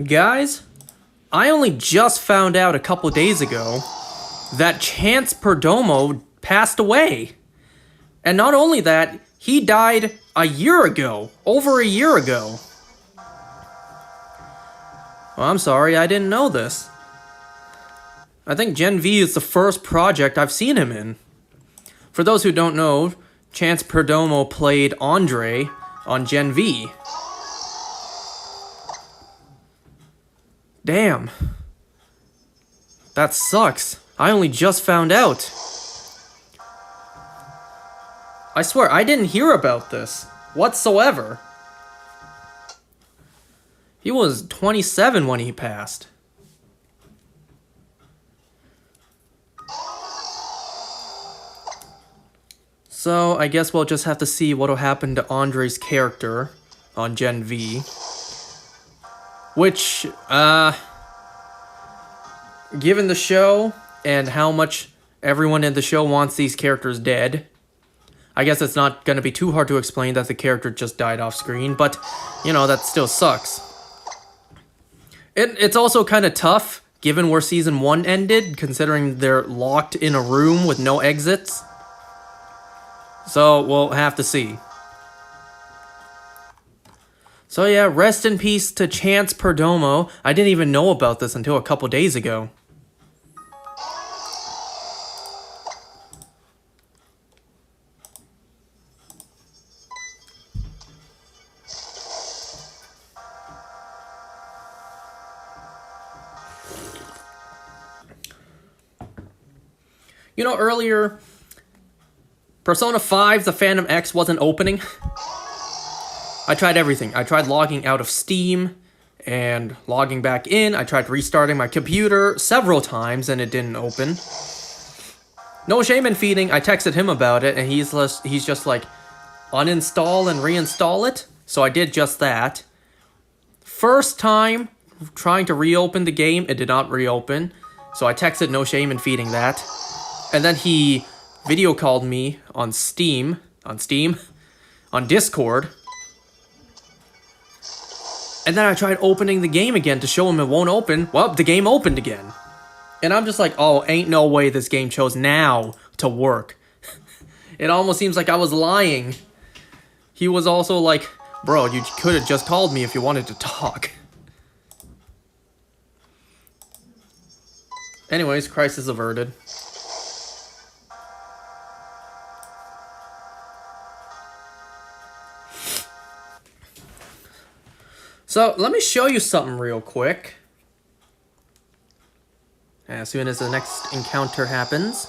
Guys, I only just found out a couple days ago that Chance Perdomo passed away. And not only that, he died a year ago. Over a year ago. Well, I'm sorry, I didn't know this. I think Gen V is the first project I've seen him in. For those who don't know, Chance Perdomo played Andre on Gen V. Damn. That sucks. I only just found out. I swear, I didn't hear about this whatsoever. He was 27 when he passed. So, I guess we'll just have to see what'll happen to Andre's character on Gen V. Which, given the show and how much everyone in the show wants these characters dead, I guess it's not going to be too hard to explain that the character just died off screen, but, you know, that still sucks. It's also kind of tough, given where Season 1 ended, considering they're locked in a room with no exits. So, we'll have to see. So yeah, rest in peace to Chance Perdomo. I didn't even know about this until a couple days ago. You know, earlier, Persona 5, the Phantom X wasn't opening. I tried everything. I tried logging out of Steam and logging back in. I tried restarting my computer several times and it didn't open. No shame in feeding. I texted him about it and he's just like, uninstall and reinstall it. So I did just that. First time trying to reopen the game, it did not reopen. So I texted no shame in feeding that. And then he video called me on Discord. And then I tried opening the game again to show him it won't open. Well, the game opened again. And I'm just like, oh, ain't no way this game chose now to work. It almost seems like I was lying. He was also like, bro, you could have just called me if you wanted to talk. Anyways, crisis averted. So, let me show you something real quick. As soon as the next encounter happens.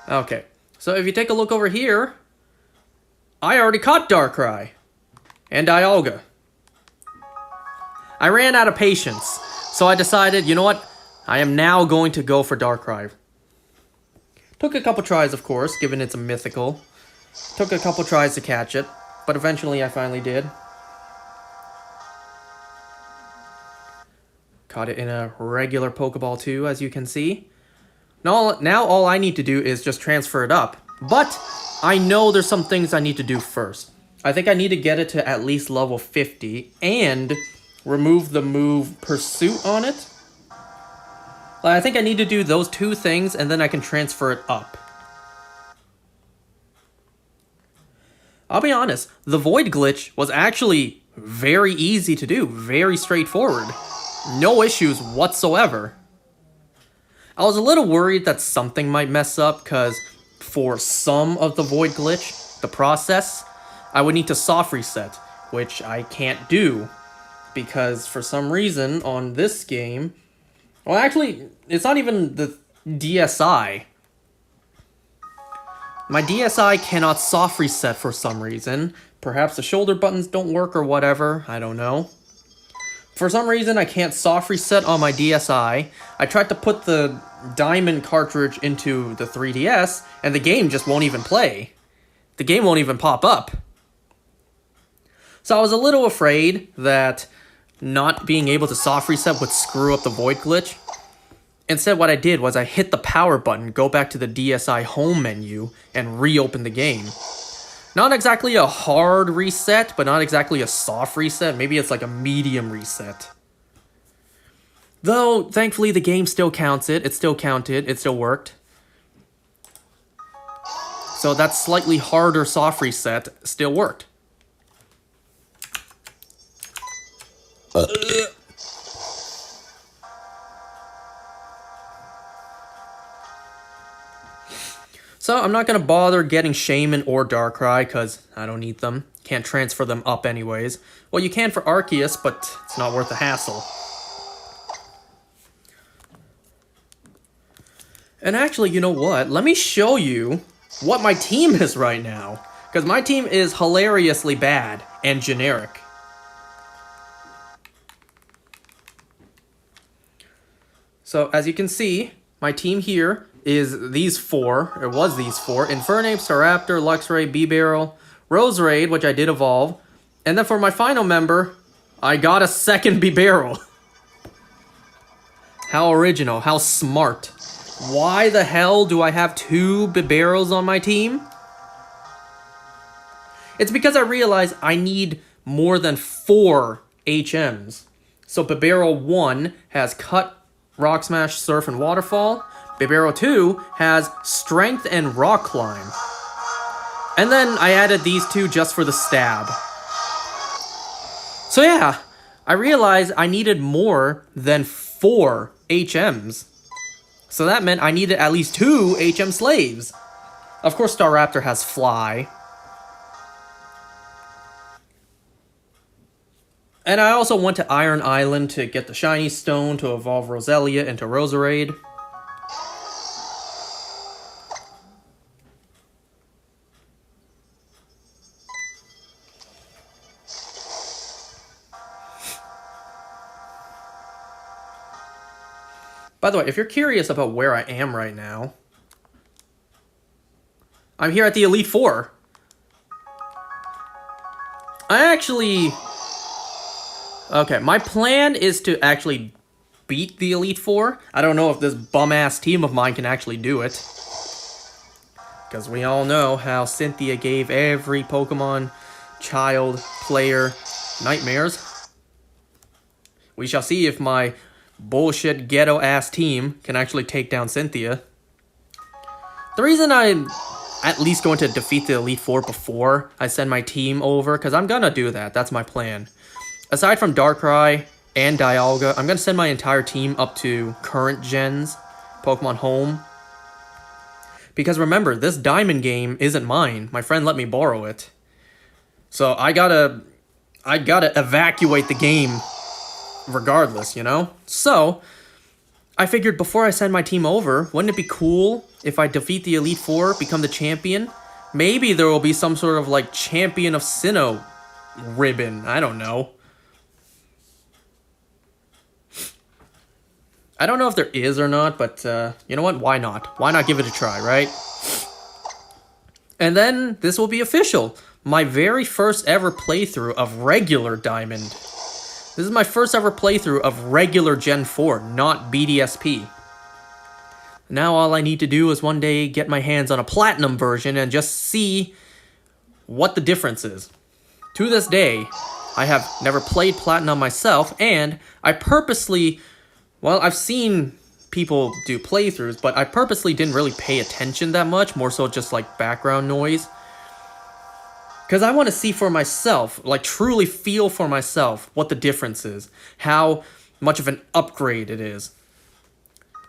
Okay, so if you take a look over here, I already caught Darkrai and Dialga. I ran out of patience, so I decided, you know what? I am now going to go for Darkrai. Took a couple tries, of course, given it's a mythical. Took a couple tries to catch it, but eventually I finally did. Caught it in a regular Pokeball too, as you can see. Now all I need to do is just transfer it up. But I know there's some things I need to do first. I think I need to get it to at least level 50 and remove the move Pursuit on it. I think I need to do those two things and then I can transfer it up. I'll be honest, the Void glitch was actually very easy to do, very straightforward. No issues whatsoever. I was a little worried that something might mess up because for some of the Void glitch, the process, I would need to soft reset, which I can't do because for some reason on this game, well actually, it's not even the DSi. My DSi cannot soft reset for some reason. Perhaps the shoulder buttons don't work or whatever, I don't know. For some reason, I can't soft reset on my DSi. I tried to put the diamond cartridge into the 3DS, and the game just won't even play. The game won't even pop up. So I was a little afraid that not being able to soft reset would screw up the Void glitch. Instead, what I did was I hit the power button, go back to the DSi home menu, and reopen the game. Not exactly a hard reset, but not exactly a soft reset. Maybe it's like a medium reset. Though, thankfully, the game still counts it. It still counted. It still worked. So that slightly harder soft reset still worked. So I'm not going to bother getting Shaman or Darkrai because I don't need them. Can't transfer them up anyways. Well, you can for Arceus, but it's not worth the hassle. And actually, you know what? Let me show you what my team is right now. Because my team is hilariously bad and generic. So, as you can see, my team here is these four. It was these four. Infernape, Staraptor, Luxray, Bibarel, Roserade, which I did evolve. And then for my final member, I got a second Bibarel. How original. How smart. Why the hell do I have 2 Bibarels on my team? It's because I realized I need more than 4 HMs. So Bibarel 1 has Cut, Rock Smash, Surf, and Waterfall. Bibarel 2 has Strength and Rock Climb. And then I added these 2 just for the stab. So yeah, I realized I needed more than 4 HMs. So that meant I needed at least 2 HM slaves. Of course, Staraptor has Fly. And I also went to Iron Island to get the Shiny Stone to evolve Roselia into Roserade. By the way, if you're curious about where I am right now, I'm here at the Elite Four. Okay, my plan is to actually beat the Elite Four. I don't know if this bum-ass team of mine can actually do it. Because we all know how Cynthia gave every Pokemon child player nightmares. We shall see if my bullshit ghetto-ass team can actually take down Cynthia. The reason I'm at least going to defeat the Elite Four before I send my team over, because I'm gonna do that. That's my plan. Aside from Darkrai and Dialga, I'm gonna send my entire team up to current gens, Pokemon Home. Because remember, this Diamond game isn't mine. My friend let me borrow it. So I gotta evacuate the game regardless, you know? So, I figured before I send my team over, wouldn't it be cool if I defeat the Elite Four, become the champion? Maybe there will be some sort of, like, Champion of Sinnoh ribbon. I don't know. I don't know if there is or not, but, you know what? Why not? Why not give it a try, right? And then, this will be official. My very first ever playthrough of regular Diamond. This is my first ever playthrough of regular Gen 4, not BDSP. Now all I need to do is one day get my hands on a Platinum version and just see what the difference is. To this day, I have never played Platinum myself, and I purposely, well, I've seen people do playthroughs, but I purposely didn't really pay attention that much, more so just like background noise. Because I want to see for myself, like truly feel for myself what the difference is. How much of an upgrade it is.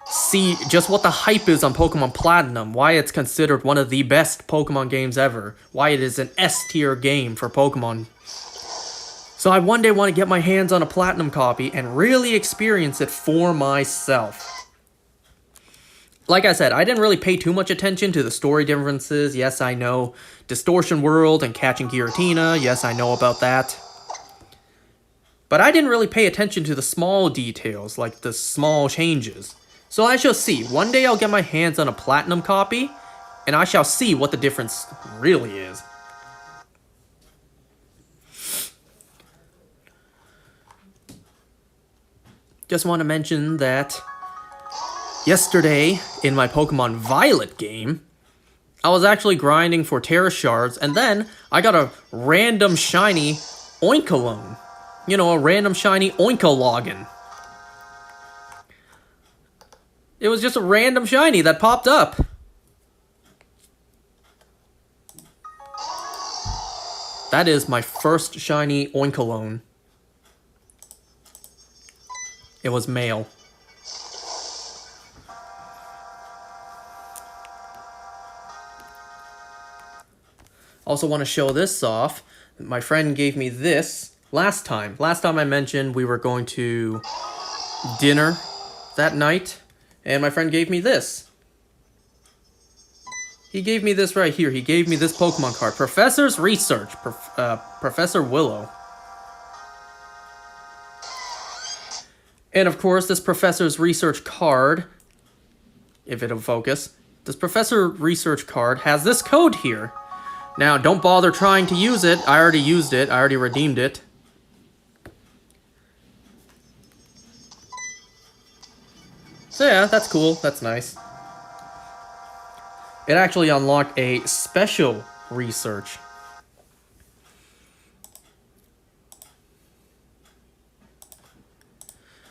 See just what the hype is on Pokemon Platinum. Why it's considered one of the best Pokemon games ever. Why it is an S-tier game for Pokemon. So I one day want to get my hands on a Platinum copy and really experience it for myself. Like I said, I didn't really pay too much attention to the story differences. Yes, I know Distortion World and Catching Giratina. Yes, I know about that. But I didn't really pay attention to the small details, like the small changes. So I shall see. One day I'll get my hands on a Platinum copy, and I shall see what the difference really is. Just want to mention that Yesterday, in my Pokemon Violet game, I was actually grinding for Terra Shards, and then I got a random shiny Oinkologne. You know, a random shiny Oinkologne. It was just a random shiny that popped up. That is my first shiny Oinkologne. It was male. Also want to show this off. My friend gave me this last time. Last time I mentioned we were going to dinner that night, and my friend gave me this. He gave me this right here. He gave me this Pokemon card. Professor's Research. Professor Willow. And of course, this Professor's Research card, if it'll focus, this Professor Research card has this code here. Now, don't bother trying to use it. I already used it. I already redeemed it. So yeah, that's cool. That's nice. It actually unlocked a special research.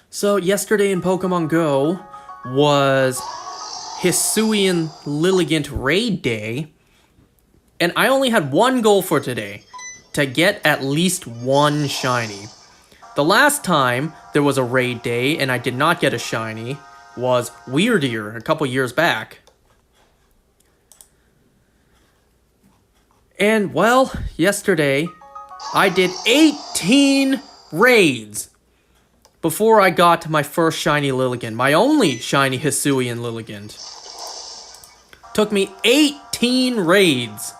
So yesterday in Pokemon Go was Hisuian Lilligant Raid Day. And I only had one goal for today, to get at least one shiny. The last time there was a raid day and I did not get a shiny was Weirdier a couple years back. And well, yesterday I did 18 raids before I got my first shiny Lilligant, my only shiny Hisuian Lilligant. Took me 18 raids.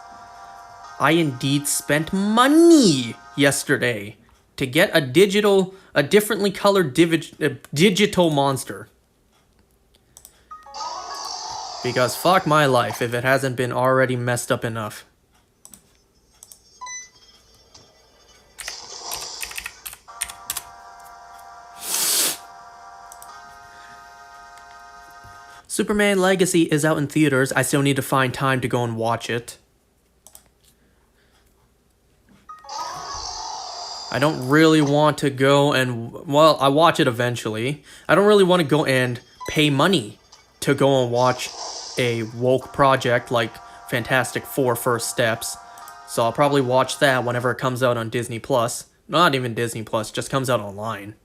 I indeed spent money yesterday to get a differently colored digital monster. Because fuck my life if it hasn't been already messed up enough. Superman Legacy is out in theaters. I still need to find time to go and watch it. I don't really want to go and, well, I watch it eventually. I don't really want to go and pay money to go and watch a woke project like Fantastic Four First Steps. So I'll probably watch that whenever it comes out on Disney Plus. Not even Disney Plus, just comes out online.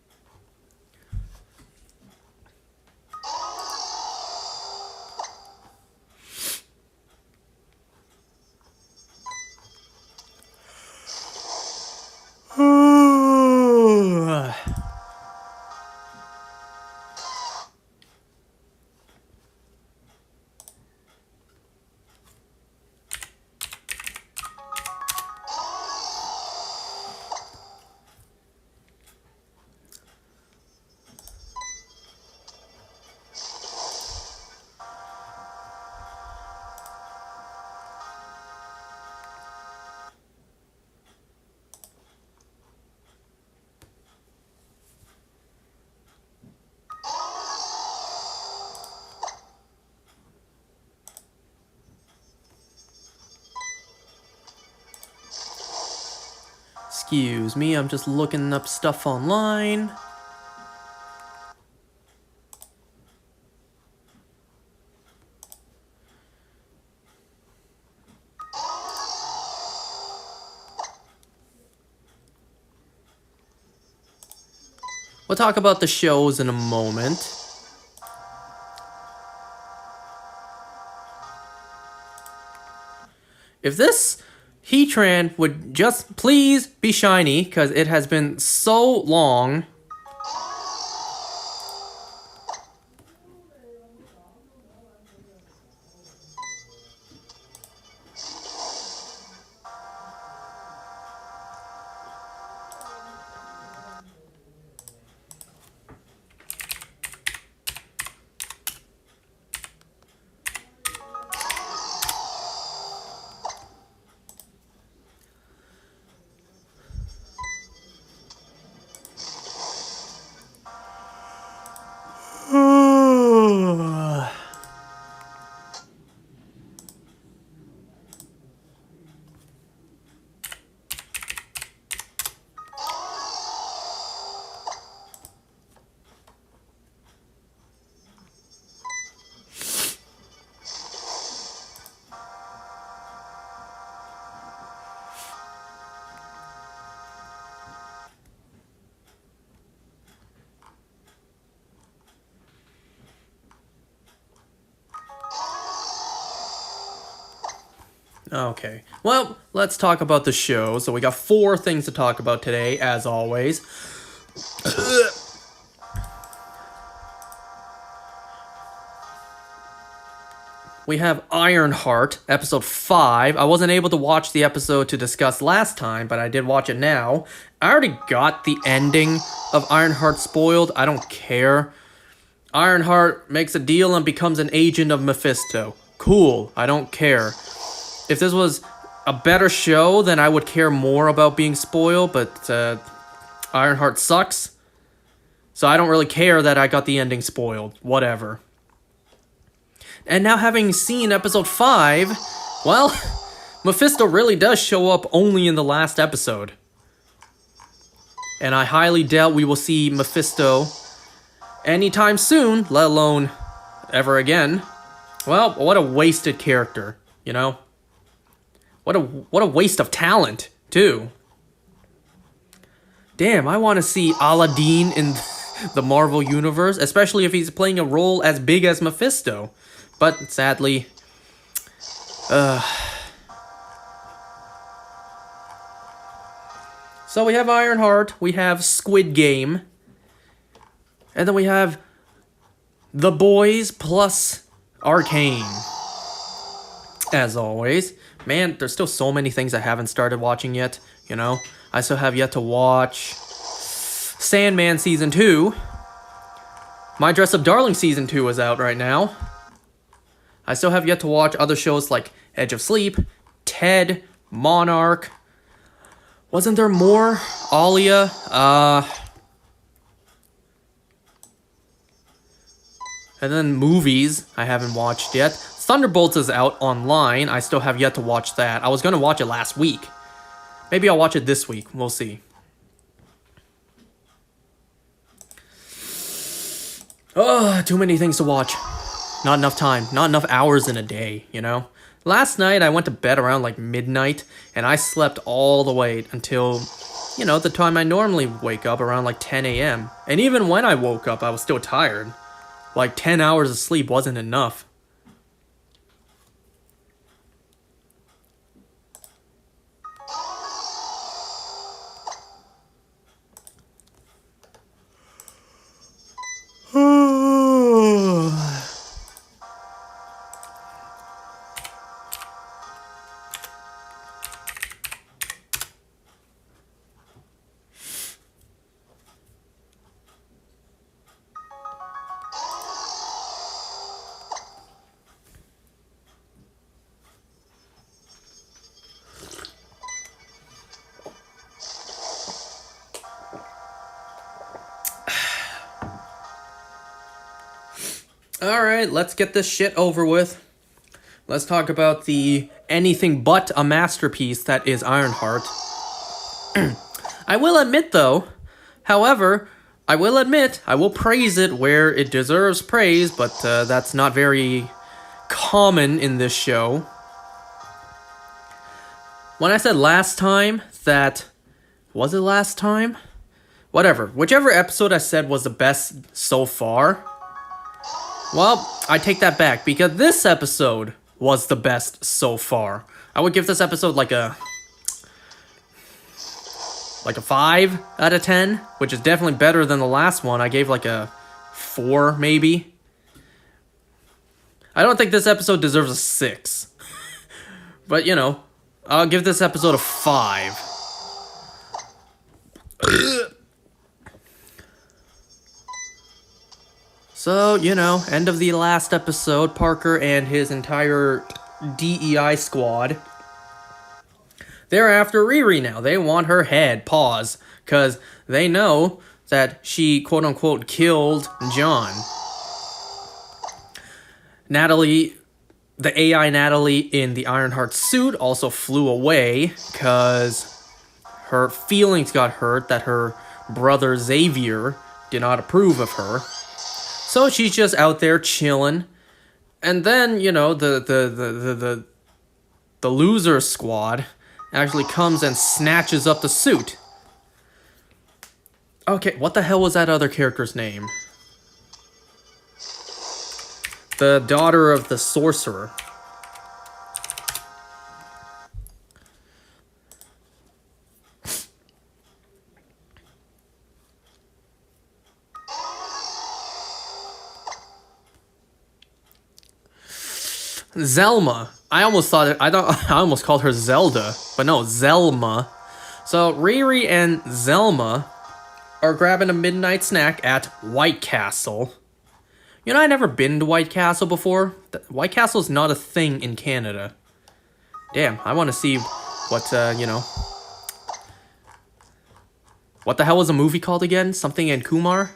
Excuse me, I'm just looking up stuff online. We'll talk about the shows in a moment. If this Heatran would just please be shiny, because it has been so long. Okay, well, let's talk about the show. So we got 4 things to talk about today, as always. We have Ironheart, episode 5. I wasn't able to watch the episode to discuss last time, but I did watch it now. I already got the ending of Ironheart spoiled. I don't care. Ironheart makes a deal and becomes an agent of Mephisto. Cool, I don't care. If this was a better show, then I would care more about being spoiled, but Ironheart sucks. So I don't really care that I got the ending spoiled. Whatever. And now having seen episode 5, well, Mephisto really does show up only in the last episode. And I highly doubt we will see Mephisto anytime soon, let alone ever again. Well, what a wasted character, you know? What a waste of talent, too. Damn, I want to see Aladdin in the Marvel Universe, especially if he's playing a role as big as Mephisto. But sadly, so we have Ironheart, we have Squid Game, and then we have The Boys plus Arcane. As always, man, there's still so many things I haven't started watching yet, you know? I still have yet to watch Sandman Season 2. My Dress Up Darling Season 2 is out right now. I still have yet to watch other shows like Edge of Sleep, Ted, Monarch. Wasn't there more? Alia, and then movies I haven't watched yet. Thunderbolts is out online. I still have yet to watch that. I was going to watch it last week. Maybe I'll watch it this week. We'll see. Oh, too many things to watch. Not enough time. Not enough hours in a day, you know? Last night, I went to bed around like midnight, and I slept all the way until, you know, the time I normally wake up around like 10 a.m. And even when I woke up, I was still tired. Like 10 hours of sleep wasn't enough. Alright, let's get this shit over with. Let's talk about the anything but a masterpiece that is Ironheart. I will admit, though, however, I will praise it where it deserves praise, but that's not very common in this show. When I said last time that... Was it last time? Whatever. Whichever episode I said was the best so far... Well, I take that back, because this episode was the best so far. I would give this episode like a 5 out of 10, which is definitely better than the last one. I gave like a 4, maybe. I don't think this episode deserves a 6. But, you know, I'll give this episode a 5. So, you know, end of the last episode, Parker and his entire DEI squad. They're after Riri now. They want her head. Pause. Because they know that she, quote-unquote, killed John. Natalie, the AI Natalie in the Ironheart suit also flew away because her feelings got hurt that her brother Xavier did not approve of her. So she's just out there chilling, and then, you know, the loser squad actually comes and snatches up the suit. Okay, what the hell was that other character's name? The daughter of the sorcerer. Zelma. I almost thought it, I almost called her Zelda, but no, Zelma. So Riri and Zelma are grabbing a midnight snack at White Castle. You know, I never been to White Castle before. White Castle's not a thing in Canada. Damn, I want to see what, you know. What the hell was a movie called again? Something in Kumar?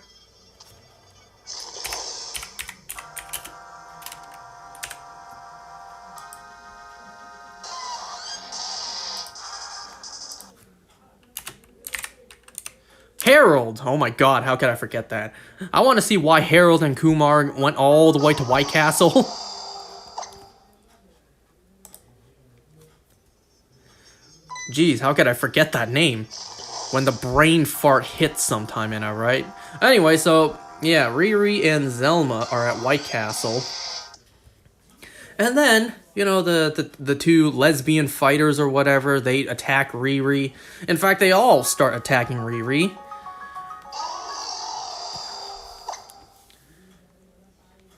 Harold! Oh my god, how could I forget that? I want to see why Harold and Kumar went all the way to White Castle. Jeez, how could I forget that name? When the brain fart hits sometime, you know, right? Anyway, so, yeah, Riri and Zelma are at White Castle. And then, you know, the two lesbian fighters or whatever, they attack Riri. In fact, they all start attacking Riri.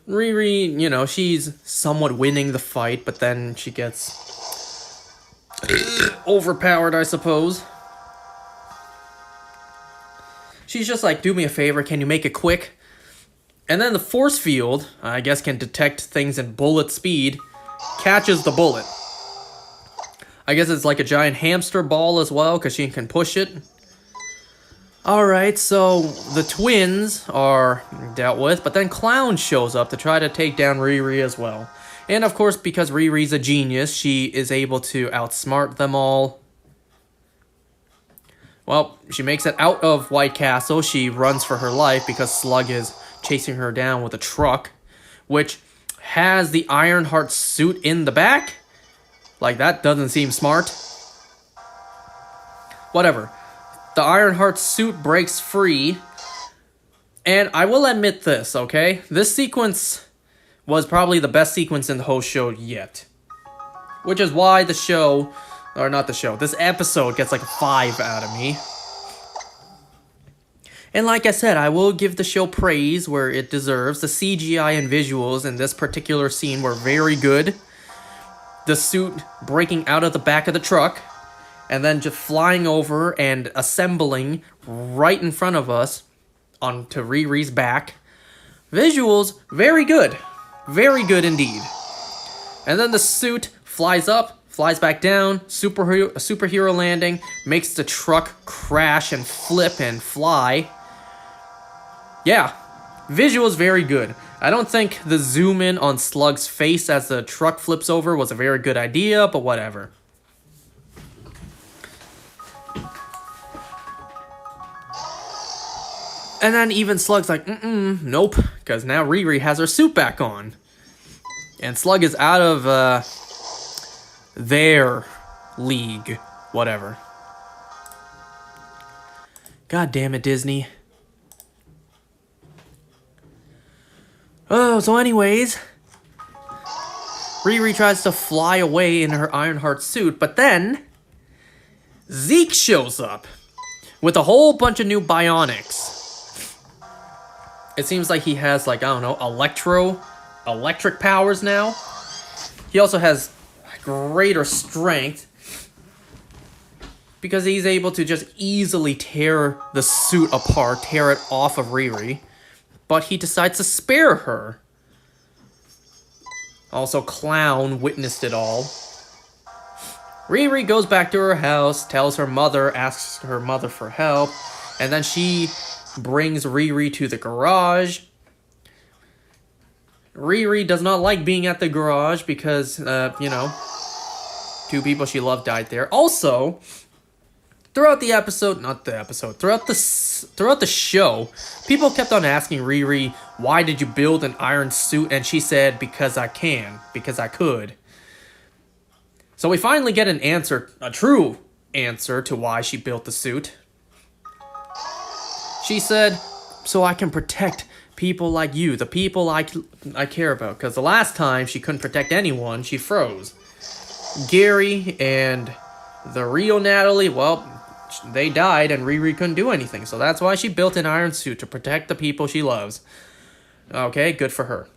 Riri, you know, she's somewhat winning the fight, but then she gets overpowered, I suppose. She's just like, do me a favor, can you make it quick? And then the force field, I guess can detect things in bullet speed, catches the bullet. I guess it's like a giant hamster ball as well, because she can push it. Alright, so the twins are dealt with, but then Clown shows up to try to take down Riri as well. And of course, because Riri's a genius, she is able to outsmart them all. Well, she makes it out of White Castle. She runs for her life because Slug is chasing her down with a truck, which has the Ironheart suit in the back. Like, that doesn't seem smart. Whatever. The Ironheart suit breaks free. And I will admit this, okay? This sequence was probably the best sequence in the whole show yet. Which is why the show... Or not the show. This episode gets like a 5 out of me. And like I said, I will give the show praise where it deserves. The CGI and visuals in this particular scene were very good. The suit breaking out of the back of the truck. And then just flying over and assembling right in front of us onto Riri's back. Visuals, very good. Very good indeed. And then the suit flies up. Flies back down, superhero landing, makes the truck crash and flip and fly. Yeah, visuals very good. I don't think the zoom in on Slug's face as the truck flips over was a very good idea, but whatever. And then even Slug's like, nope, because now Riri has her suit back on. And Slug is out of, their league, whatever. God damn it, Disney. Oh, so anyways, Riri tries to fly away in her Ironheart suit, but then Zeke shows up with a whole bunch of new bionics. It seems like he has, like, I don't know, electric powers now. He also has greater strength because he's able to just easily tear the suit apart, tear it off of Riri, but he decides to spare her. Also, Clown witnessed it all. Riri goes back to her house, tells her mother, asks her mother for help, and then she brings Riri to the garage. Riri does not like being at the garage because, you know, two people she loved died there. Also, throughout the episode, throughout the show, people kept on asking Riri, why did you build an iron suit? And she said, because I can, because I could. So we finally get an answer, a true answer to why she built the suit. She said, so I can protect people like you, the people I care about. Because the last time she couldn't protect anyone, she froze. Gary and the real Natalie, well, they died and Riri couldn't do anything. So that's why she built an iron suit, to protect the people she loves. Okay, good for her.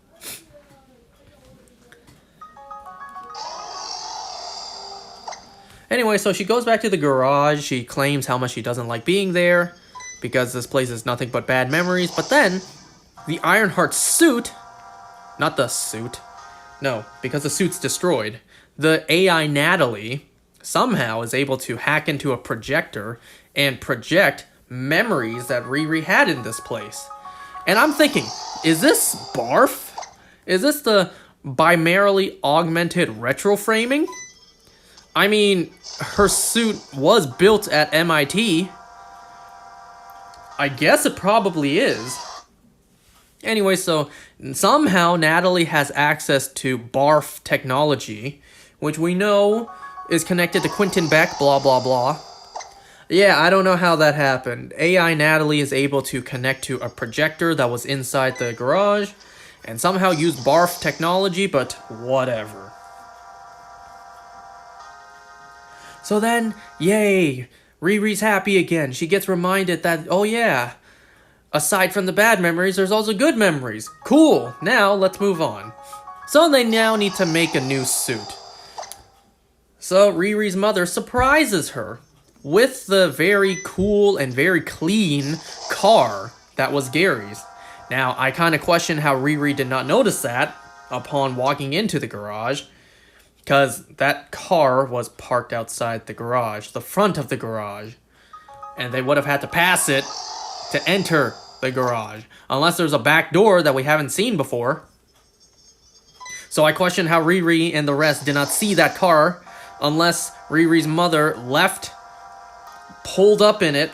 Anyway, so she goes back to the garage. She claims how much she doesn't like being there because this place is nothing but bad memories. But then, the Ironheart suit, not the suit, no, because the suit's destroyed. The AI Natalie somehow is able to hack into a projector and project memories that Riri had in this place. And I'm thinking, is this BARF? Is this the bimerally augmented retroframing? I mean, her suit was built at MIT. I guess it probably is. Anyway, so somehow Natalie has access to BARF technology, which we know is connected to Quentin Beck, blah, blah, blah. Yeah, I don't know how that happened. AI Natalie is able to connect to a projector that was inside the garage and somehow use BARF technology, but whatever. So then, yay, Riri's happy again. She gets reminded that, oh yeah, aside from the bad memories, there's also good memories. Cool, now let's move on. So they now need to make a new suit. So Riri's mother surprises her with the very cool and very clean car that was Gary's. Now, I kind of question how Riri did not notice that upon walking into the garage, because that car was parked outside the garage, the front of the garage, and they would have had to pass it to enter the garage, unless there's a back door that we haven't seen before. So I question how Riri and the rest did not see that car, unless Riri's mother left, pulled up in it,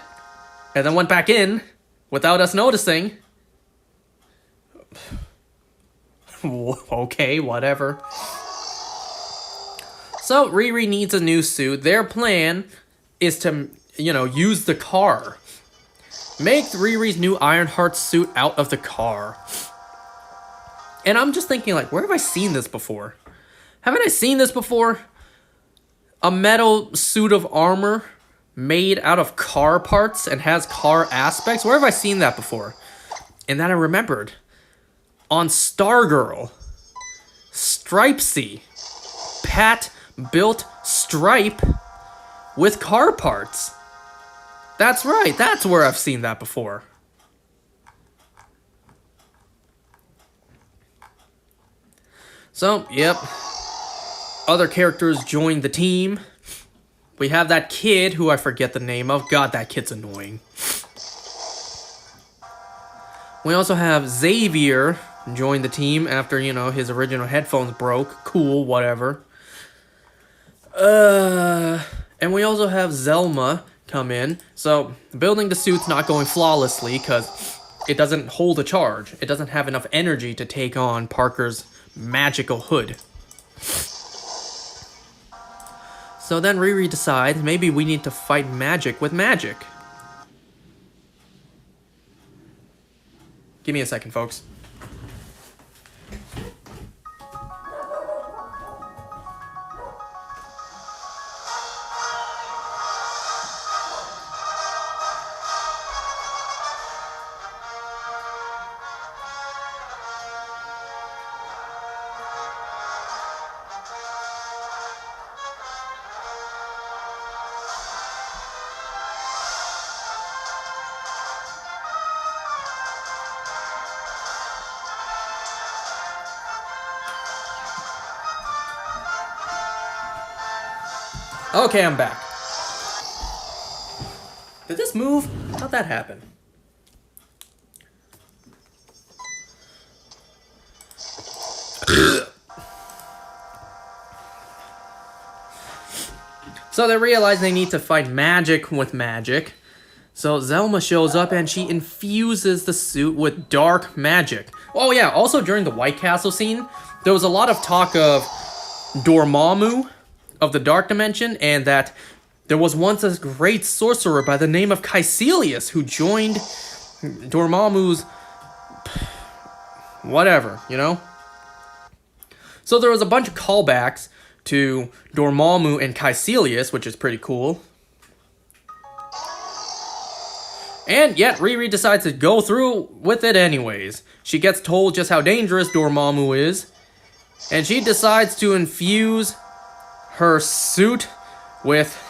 and then went back in without us noticing. Okay, whatever. So Riri needs a new suit. Their plan is to, use the car. Make Riri's new Ironheart suit out of the car. And I'm just thinking, where have I seen this before? Haven't I seen this before? A metal suit of armor made out of car parts and has car aspects? Where have I seen that before? And then I remembered. On Stargirl. Stripesy. Pat built Stripe with car parts. That's right, that's where I've seen that before. So, yep. Other characters join the team. We have that kid who I forget the name of. God, that kid's annoying. We also have Xavier join the team after, his original headphones broke. Cool, whatever. And we also have Zelma come in. So, building the suit's not going flawlessly because it doesn't hold a charge. It doesn't have enough energy to take on Parker's magical hood. So then Riri decides maybe we need to fight magic with magic. Give me a second, folks. Okay, I'm back. Did this move? How'd that happen? So they realize they need to fight magic with magic. So Zelma shows up and she infuses the suit with dark magic. Oh yeah, also during the White Castle scene, there was a lot of talk of Dormammu of the Dark Dimension, and that there was once a great sorcerer by the name of Caecilius who joined Dormammu's whatever, So there was a bunch of callbacks to Dormammu and Caecilius, which is pretty cool. And yet Riri decides to go through with it anyways. She gets told just how dangerous Dormammu is, and she decides to infuse her suit with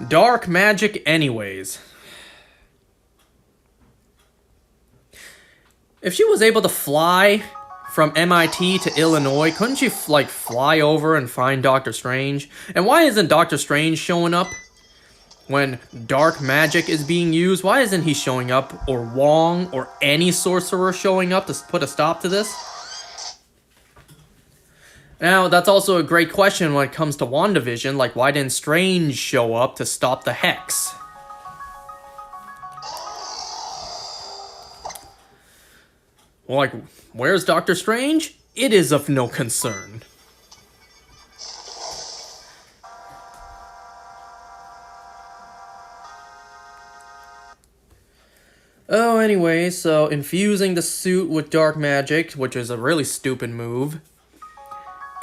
dark magic anyways. If she was able to fly from MIT to Illinois, couldn't she like fly over and find Doctor Strange? And why isn't Doctor Strange showing up when dark magic is being used? Why isn't he showing up, or Wong, or any sorcerer showing up to put a stop to this? Now, that's also a great question when it comes to WandaVision, like why didn't Strange show up to stop the Hex? Well, like, where's Doctor Strange? It is of no concern. Oh, anyway, so infusing the suit with dark magic, which is a really stupid move,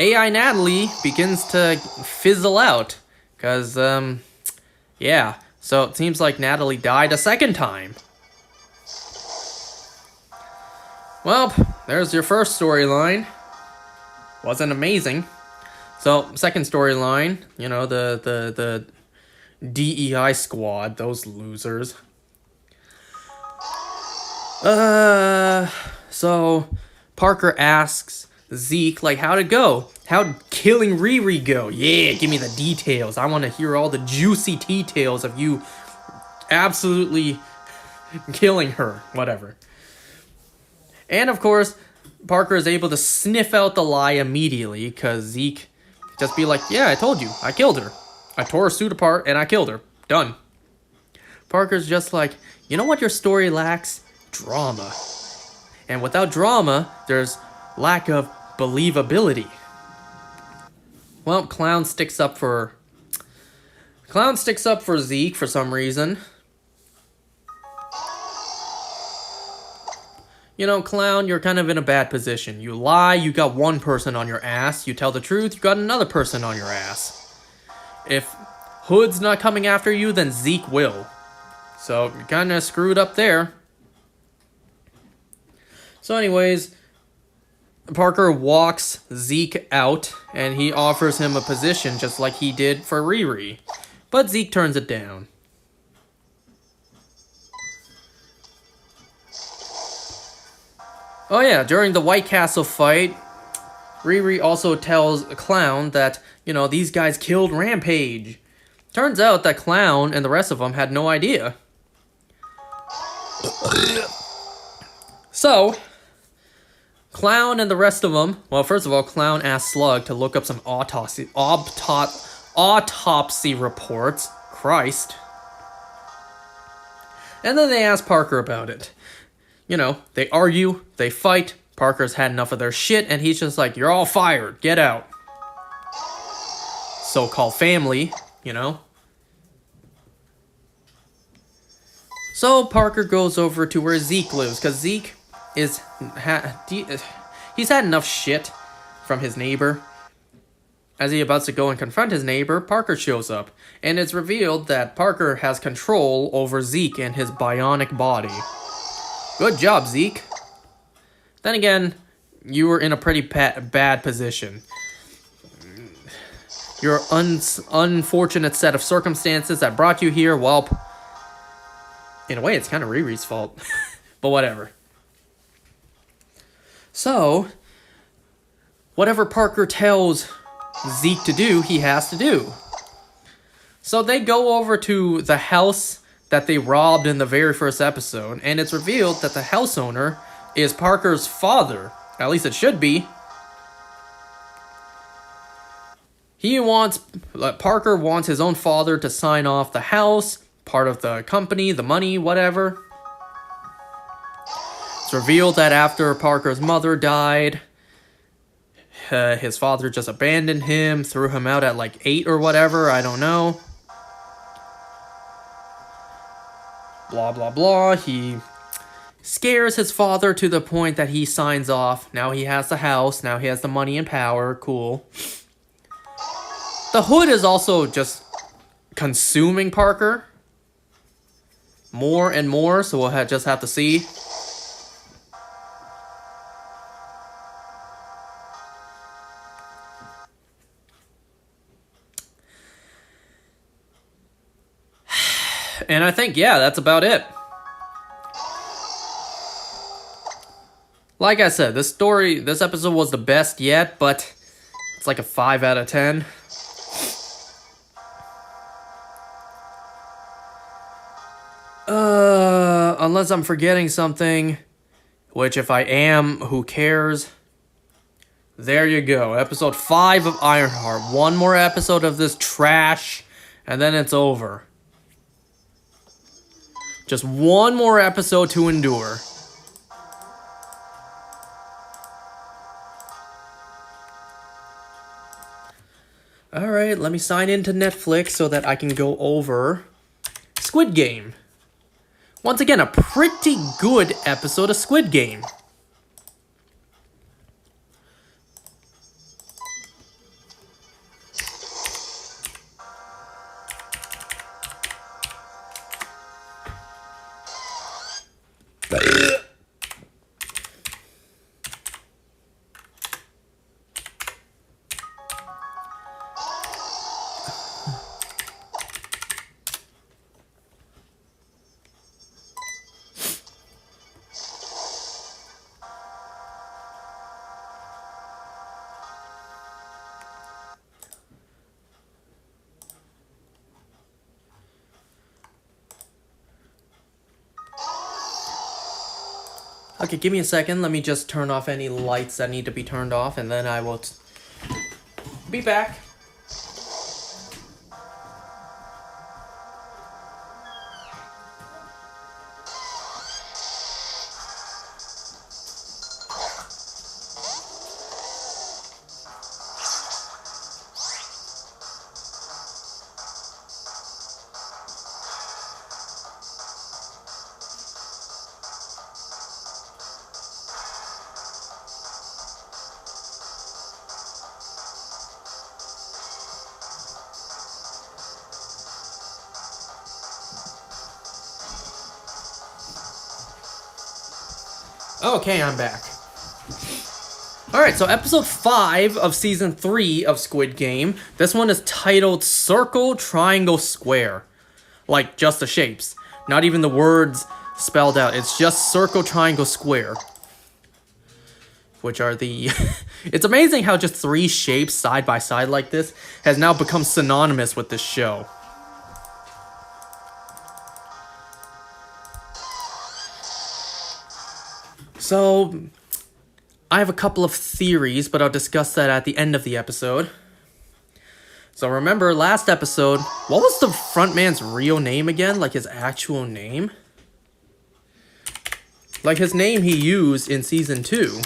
AI Natalie begins to fizzle out. Because, yeah. So it seems like Natalie died a second time. Well, there's your first storyline. Wasn't amazing. So, second storyline, you know, the DEI squad, those losers. So Parker asks Zeke, like, how'd it go? How'd killing Riri go? Yeah, give me the details. I want to hear all the juicy details of you absolutely killing her. Whatever. And, of course, Parker is able to sniff out the lie immediately, because Zeke just be like, yeah, I told you. I killed her. I tore her suit apart, and I killed her. Done. Parker's just like, you know what your story lacks? Drama. And without drama, there's lack of believability. Well, Clown sticks up for Zeke for some reason. You know, Clown, you're kind of in a bad position. You lie, you got one person on your ass. You tell the truth, you got another person on your ass. If Hood's not coming after you, then Zeke will. So, you're kind of screwed up there. So anyways, Parker walks Zeke out, and he offers him a position just like he did for Riri. But Zeke turns it down. Oh yeah, during the White Castle fight, Riri also tells Clown that, you know, these guys killed Rampage. Turns out that Clown and the rest of them had no idea. So, Clown and the rest of them, well, first of all, Clown asked Slug to look up some autopsy reports. Christ. And then they asked Parker about it. You know, they argue, they fight. Parker's had enough of their shit, and he's just like, you're all fired, get out. So-called family, you know. So Parker goes over to where Zeke lives, because Zeke is he's had enough shit from his neighbor. As he about to go and confront his neighbor, Parker shows up, and it's revealed that Parker has control over Zeke and his bionic body. Good job, Zeke. Then again, you were in a pretty bad position. Your unfortunate set of circumstances that brought you here, well, in a way, it's kind of Riri's fault. But whatever. So, whatever Parker tells Zeke to do, he has to do. So they go over to the house that they robbed in the very first episode, and it's revealed that the house owner is Parker's father. At least it should be. Parker wants his own father to sign off the house, part of the company, the money, whatever. It's revealed that after Parker's mother died, his father just abandoned him, threw him out at like 8 or whatever, I don't know. Blah, blah, blah. He scares his father to the point that he signs off. Now he has the house. Now he has the money and power. Cool. The Hood is also just consuming Parker more and more, so we'll just have to see. And I think, yeah, that's about it. Like I said, this episode was the best yet, but it's like a 5 out of 10. Unless I'm forgetting something, which if I am, who cares? There you go, episode 5 of Ironheart. One more episode of this trash, and then it's over. Just one more episode to endure. Alright, let me sign into Netflix so that I can go over Squid Game. Once again, a pretty good episode of Squid Game. Okay, give me a second. Let me just turn off any lights that need to be turned off, and then I will be back. Okay, I'm back. Alright, so episode 5 of season 3 of Squid Game. This one is titled Circle, Triangle, Square. Like, just the shapes. Not even the words spelled out. It's just circle, triangle, square. Which are the... It's amazing how just 3 shapes side by side like this has now become synonymous with this show. So, I have a couple of theories, but I'll discuss that at the end of the episode. So remember, last episode, what was the frontman's real name again? Like his actual name? Like his name he used in season 2.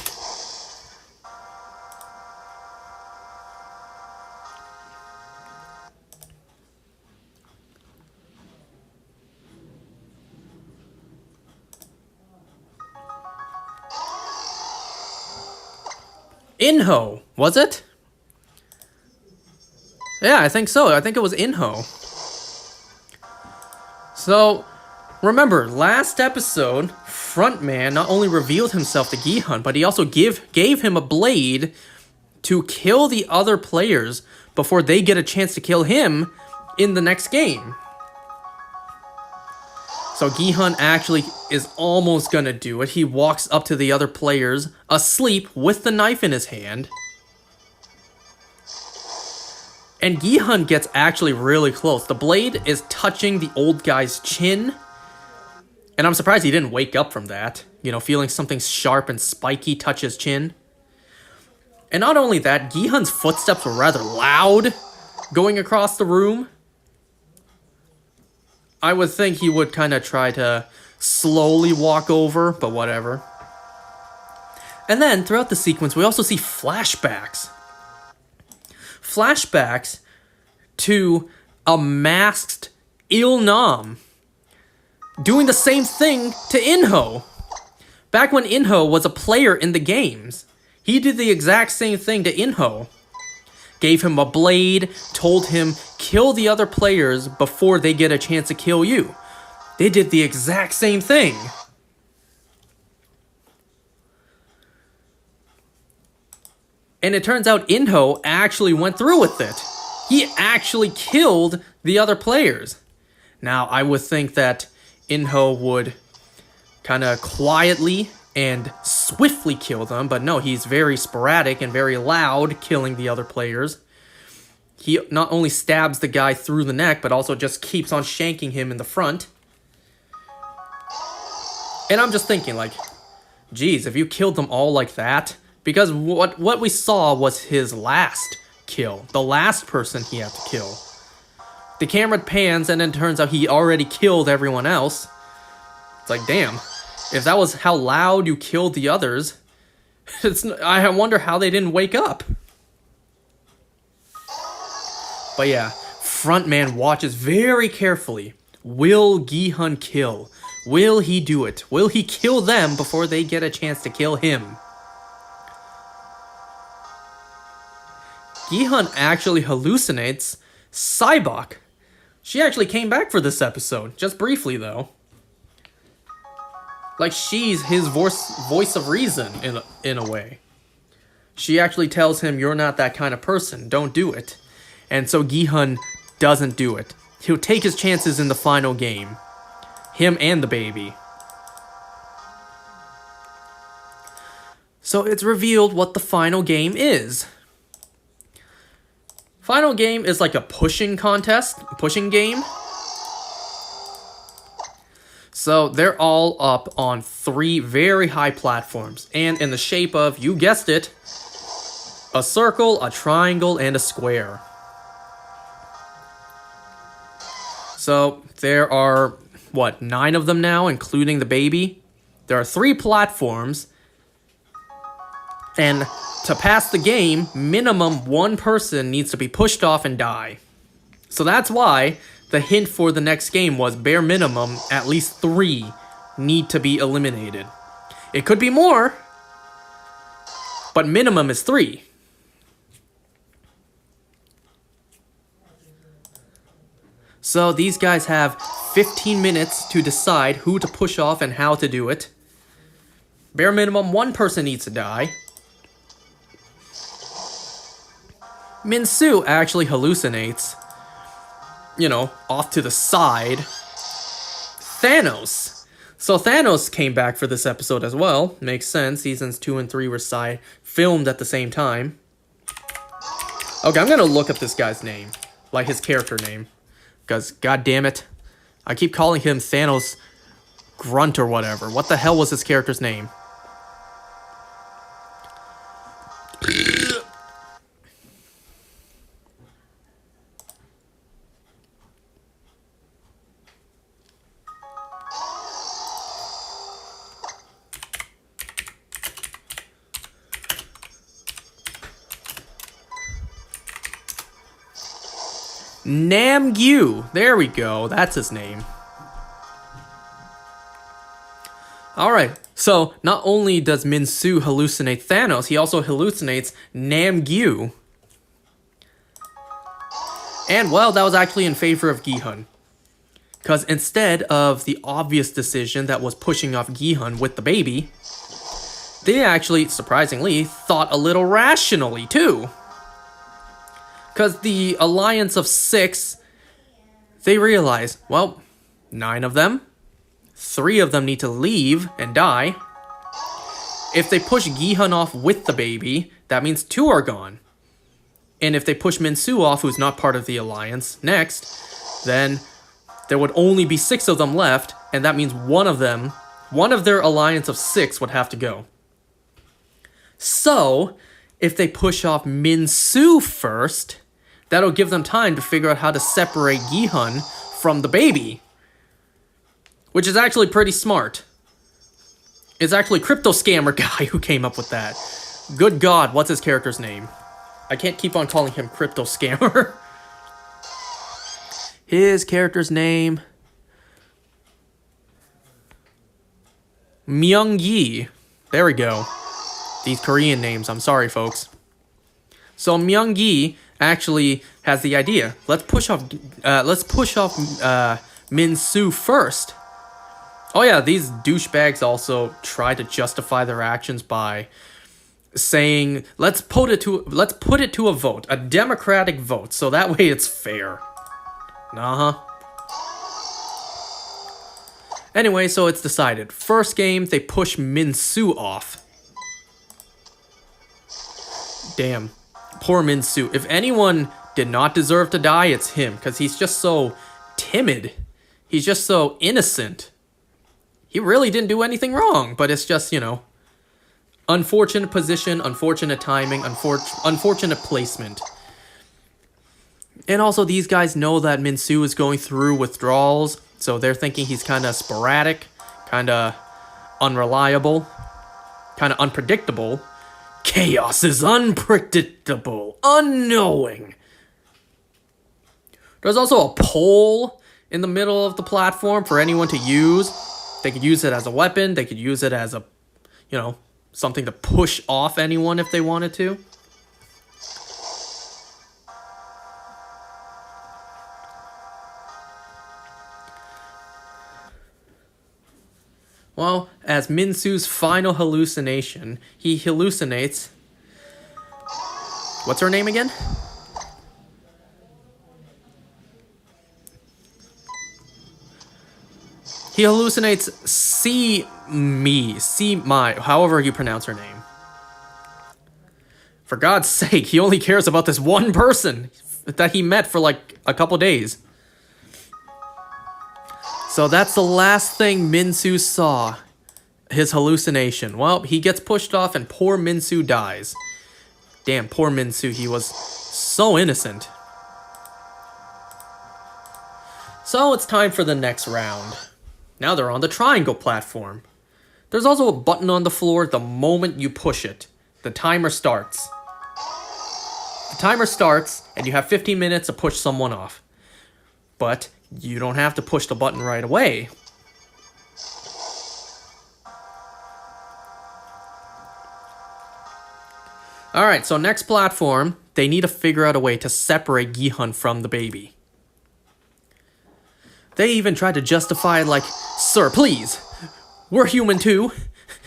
Inho, was it? Yeah, I think so. I think it was Inho. So, remember, last episode, Frontman not only revealed himself to Gi-hun, but he also gave him a blade to kill the other players before they get a chance to kill him in the next game. So Gi-hun actually is almost gonna do it. He walks up to the other players, asleep, with the knife in his hand. And Gi-hun gets actually really close. The blade is touching the old guy's chin. And I'm surprised he didn't wake up from that. You know, feeling something sharp and spiky touch his chin. And not only that, Gi-hun's footsteps were rather loud going across the room. I would think he would kind of try to slowly walk over, but whatever. And then, throughout the sequence, we also see flashbacks. Flashbacks to a masked Il-nam doing the same thing to Inho. Back when Inho was a player in the games, he did the exact same thing to Inho. Gave him a blade, told him, kill the other players before they get a chance to kill you. They did the exact same thing. And it turns out Inho actually went through with it. He actually killed the other players. Now, I would think that Inho would kind of quietly and swiftly kill them, but no, he's very sporadic and very loud, killing the other players. He not only stabs the guy through the neck, but also just keeps on shanking him in the front. And I'm just thinking, like, geez, if you killed them all like that, because what we saw was his last kill, the last person he had to kill. The camera pans and then turns out he already killed everyone else. It's like, damn, if that was how loud you killed the others, I wonder how they didn't wake up. But yeah, Frontman watches very carefully. Will Gi-hun kill? Will he do it? Will he kill them before they get a chance to kill him? Gi-hun actually hallucinates Cybok. She actually came back for this episode, just briefly though. Like she's his voice of reason in a way. She actually tells him, you're not that kind of person, don't do it. And so Gi-hun doesn't do it. He'll take his chances in the final game. Him and the baby. So it's revealed what the final game is. Final game is like a pushing contest, pushing game. So they're all up on 3 very high platforms, and in the shape of, you guessed it, a circle, a triangle, and a square. So there are, 9 of them now, including the baby? There are 3 platforms, and to pass the game, minimum 1 person needs to be pushed off and die. So that's why the hint for the next game was bare minimum, at least 3 need to be eliminated. It could be more, but minimum is 3. So these guys have 15 minutes to decide who to push off and how to do it. Bare minimum, 1 person needs to die. Min-Soo actually hallucinates, off to the side, Thanos. So Thanos came back for this episode as well. Makes sense. Seasons 2 and 3 were filmed at the same time. Okay, I'm gonna look up this guy's name, like his character name. Because, god damn it, I keep calling him Thanos Grunt or whatever. What the hell was his character's name? Namgyu. There we go. That's his name. Alright, so not only does Min-Soo hallucinate Thanos, he also hallucinates Namgyu. And, well, that was actually in favor of Gi-hun. Because instead of the obvious decision that was pushing off Gi-hun with the baby, they actually, surprisingly, thought a little rationally, too. Because the alliance of 6, they realize, well, 9 of them, 3 of them need to leave and die. If they push Gi-hun off with the baby, that means 2 are gone. And if they push Min-Soo off, who's not part of the alliance, next, then there would only be 6 of them left, and that means one of their alliance of 6 would have to go. So, if they push off Min-Soo first, that'll give them time to figure out how to separate Gi-hun from the baby. Which is actually pretty smart. It's actually Crypto Scammer guy who came up with that. Good God, what's his character's name? I can't keep on calling him Crypto Scammer. His character's name... Myung-Yi. There we go. These Korean names, I'm sorry, folks. So Myung-Yi actually has the idea. Let's push off Min-Soo first. Oh yeah, these douchebags also try to justify their actions by saying, let's put it to a vote, a democratic vote, so that way it's fair. Uh-huh. Anyway, so it's decided. First game, they push Minsu off. Damn. Poor Minsu. If anyone did not deserve to die, it's him. Because he's just so timid. He's just so innocent. He really didn't do anything wrong. But it's just, you know, unfortunate position, unfortunate timing, unfortunate placement. And also, these guys know that Minsu is going through withdrawals. So they're thinking he's kind of sporadic, kind of unreliable, kind of unpredictable. Chaos is unpredictable, unknowing. There's also a pole in the middle of the platform for anyone to use. They could use it as a weapon. They could use it as a, you know, something to push off anyone if they wanted to. Well, as Minsu's final hallucination, he hallucinates... What's her name again? He hallucinates See-My, however you pronounce her name. For God's sake, he only cares about this one person that he met for like a couple days. So that's the last thing Minsu saw. His hallucination. Well, he gets pushed off and poor Minsu dies. Damn, poor Minsu. He was so innocent. So it's time for the next round. Now they're on the triangle platform. There's also a button on the floor the moment you push it. The timer starts. The timer starts and you have 15 minutes to push someone off. But you don't have to push the button right away. Alright, so next platform, they need to figure out a way to separate Gi-hun from the baby. They even tried to justify it like, "Sir, please, we're human too.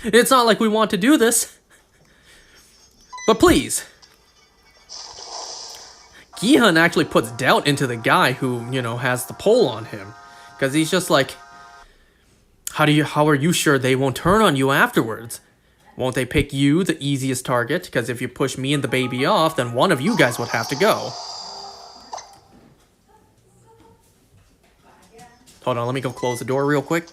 It's not like we want to do this. But please." Gi-hun actually puts doubt into the guy who, you know, has the pole on him. Because he's just like, how are you sure they won't turn on you afterwards? Won't they pick you, the easiest target? Because if you push me and the baby off, then one of you guys would have to go. Hold on, let me go close the door real quick.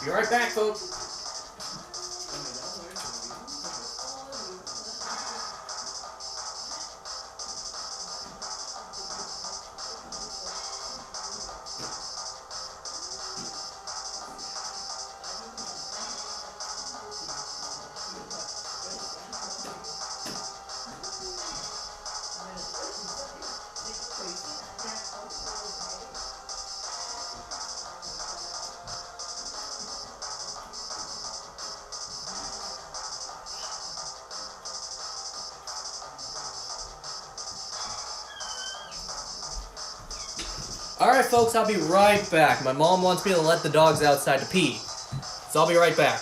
Be right back, folks. Alright folks, I'll be right back. My mom wants me to let the dogs outside to pee. So I'll be right back.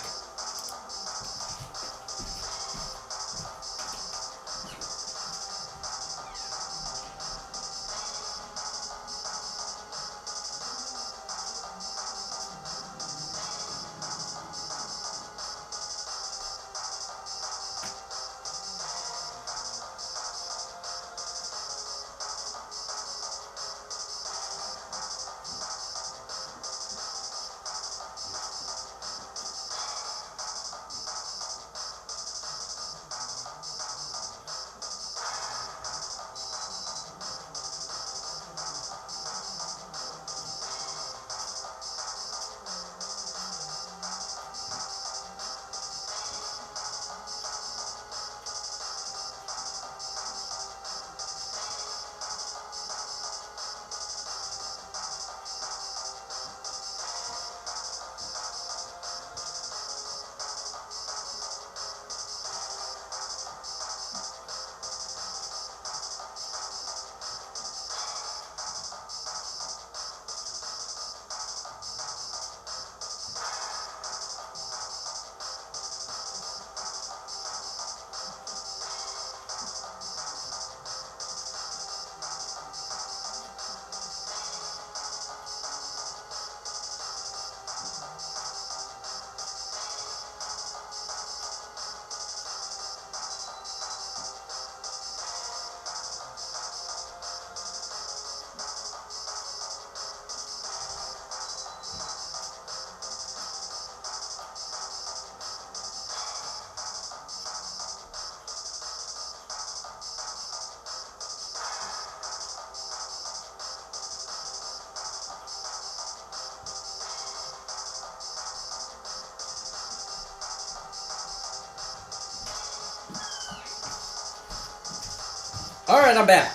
Alright, I'm back.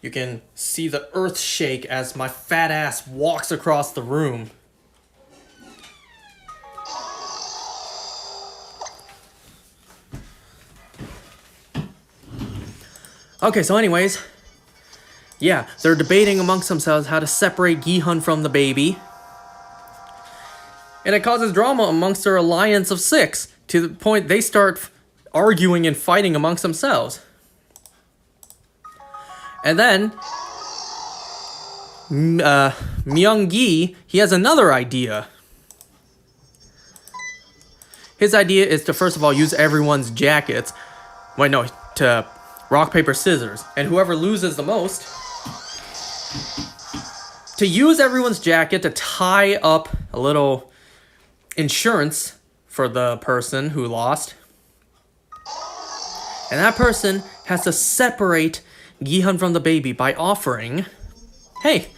You can see the earth shake as my fat ass walks across the room. Okay, so anyways, yeah, they're debating amongst themselves how to separate Gi-hun from the baby. And it causes drama amongst their alliance of 6, to the point they start arguing and fighting amongst themselves. And then, Myung-gi, he has another idea. His idea is to first of all use everyone's jackets. Wait, no, to rock, paper, scissors. And whoever loses the most, to use everyone's jacket to tie up a little insurance for the person who lost. And that person has to separate Gi-hun from the baby by offering, hey,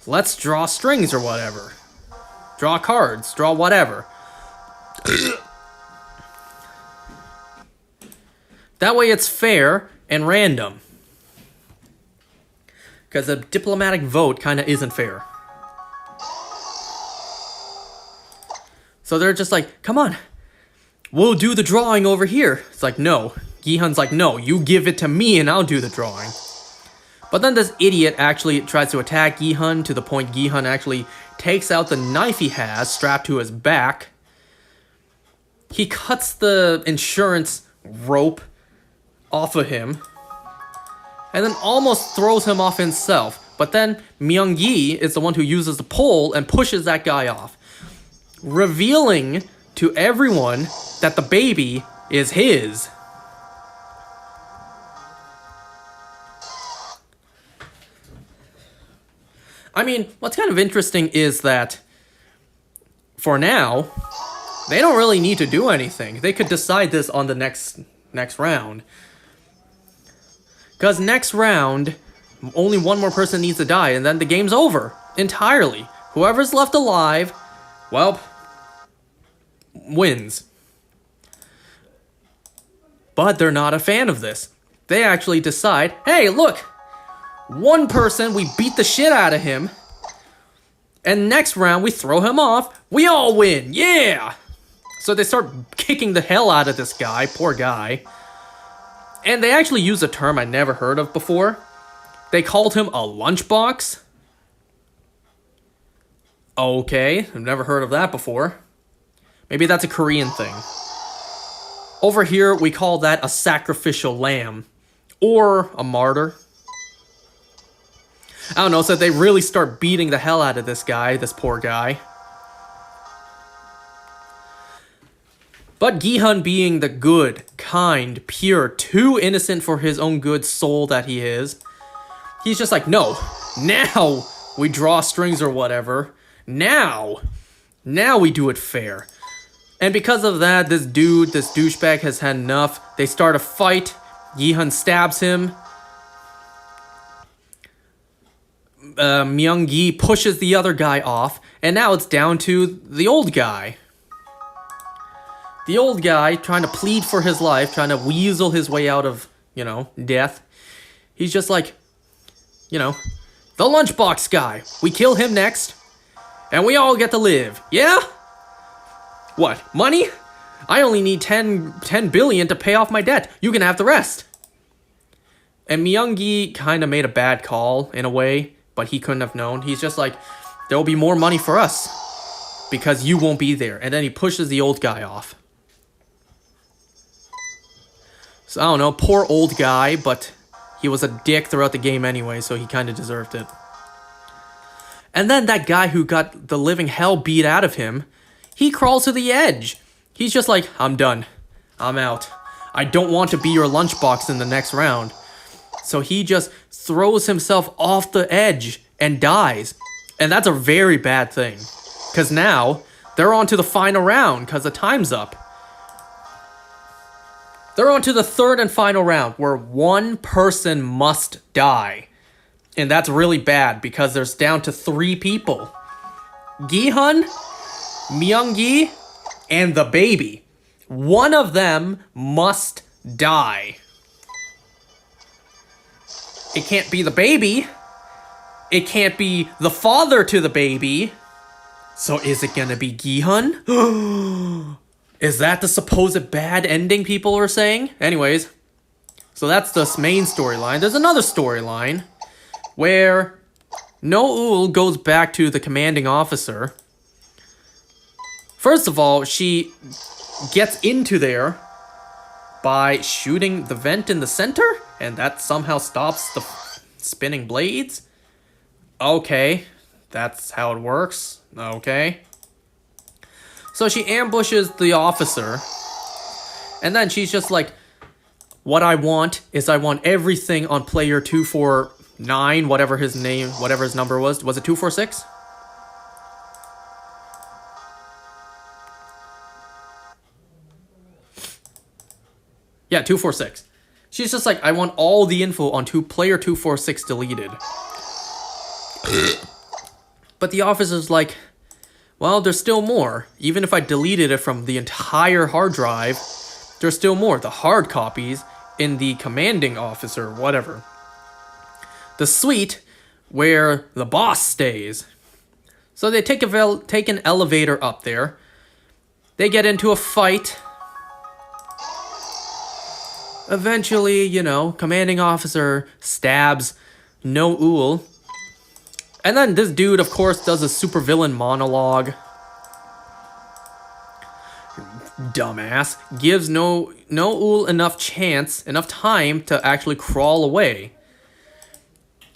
let's draw strings or whatever. Draw cards, draw whatever. That way it's fair and random. Because a diplomatic vote kind of isn't fair. So they're just like, come on, we'll do the drawing over here. It's like, no. Gi-hun's like, no, you give it to me and I'll do the drawing. But then this idiot actually tries to attack Gi-hun to the point Gi-hun actually takes out the knife he has strapped to his back. He cuts the insurance rope off of him and then almost throws him off himself. But then Myung-gi is the one who uses the pole and pushes that guy off, revealing to everyone that the baby is his. I mean, what's kind of interesting is that for now, they don't really need to do anything. They could decide this on the next round. Because next round, only one more person needs to die, and then the game's over entirely. Whoever's left alive, well, wins. But they're not a fan of this. They actually decide, hey, look, one person, we beat the shit out of him, and next round we throw him off, we all win, yeah! So they start kicking the hell out of this guy, poor guy. And they actually use a term I never heard of before. They called him a lunchbox. Okay, I've never heard of that before. Maybe that's a Korean thing. Over here, we call that a sacrificial lamb. Or a martyr. I don't know, so they really start beating the hell out of this guy, this poor guy. But Gi-hun, being the good, kind, pure, too innocent for his own good soul that he is, he's just like, no, now we draw strings or whatever. Now we do it fair. And because of that, this dude, this douchebag has had enough. They start a fight. Gi-hun stabs him. Myung-gi pushes the other guy off. And now it's down to the old guy. The old guy trying to plead for his life, trying to weasel his way out of, death. He's just like, the lunchbox guy. We kill him next, and we all get to live. Yeah? What, money? I only need 10 billion to pay off my debt. You can have the rest. And Myung-gi kind of made a bad call, in a way, but he couldn't have known. He's just like, there will be more money for us, because you won't be there. And then he pushes the old guy off. So, I don't know, poor old guy, but he was a dick throughout the game anyway, so he kind of deserved it. And then that guy who got the living hell beat out of him, he crawls to the edge. He's just like, I'm done. I'm out. I don't want to be your lunchbox in the next round. So he just throws himself off the edge and dies. And that's a very bad thing. Because now, they're on to the final round, because the time's up. They're on to the third and final round, where one person must die. And that's really bad, because there's down to 3 people. Gi-hun, Myung-gi, and the baby. One of them must die. It can't be the baby. It can't be the father to the baby. So is it gonna be Gi-hun? Is that the supposed bad ending people are saying? Anyways, so that's the main storyline. There's another storyline where No-ul goes back to the commanding officer. First of all, she gets into there by shooting the vent in the center, and that somehow stops the spinning blades. Okay, that's how it works. Okay. So she ambushes the officer, and then she's just like, what I want is I want everything on player 249, whatever his number was. Was it 246? Yeah, 246. She's just like, I want all the info on player 246 deleted. But the officer's like, well, there's still more. Even if I deleted it from the entire hard drive, there's still more. The hard copies in the commanding officer, whatever. The suite where the boss stays. So they take an elevator up there. They get into a fight. Eventually, you know, commanding officer stabs No-ul. And then this dude, of course, does a supervillain monologue. Dumbass. Gives No-ul enough time to actually crawl away.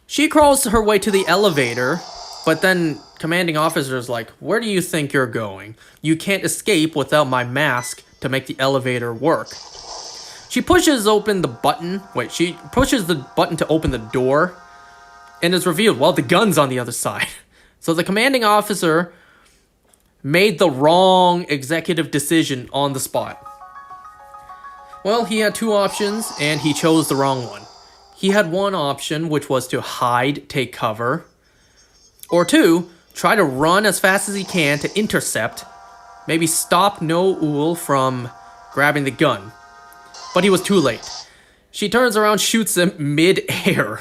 She crawls her way to the elevator, but then commanding officer's like, where do you think you're going? You can't escape without my mask to make the elevator work. She pushes the button to open the door, and it's revealed, well, the gun's on the other side. So the commanding officer made the wrong executive decision on the spot. Well, he had two options, and he chose the wrong one. He had one option, which was to hide, take cover. Or two, try to run as fast as he can to intercept, maybe stop No-ul from grabbing the gun. But he was too late. She turns around, shoots him mid-air,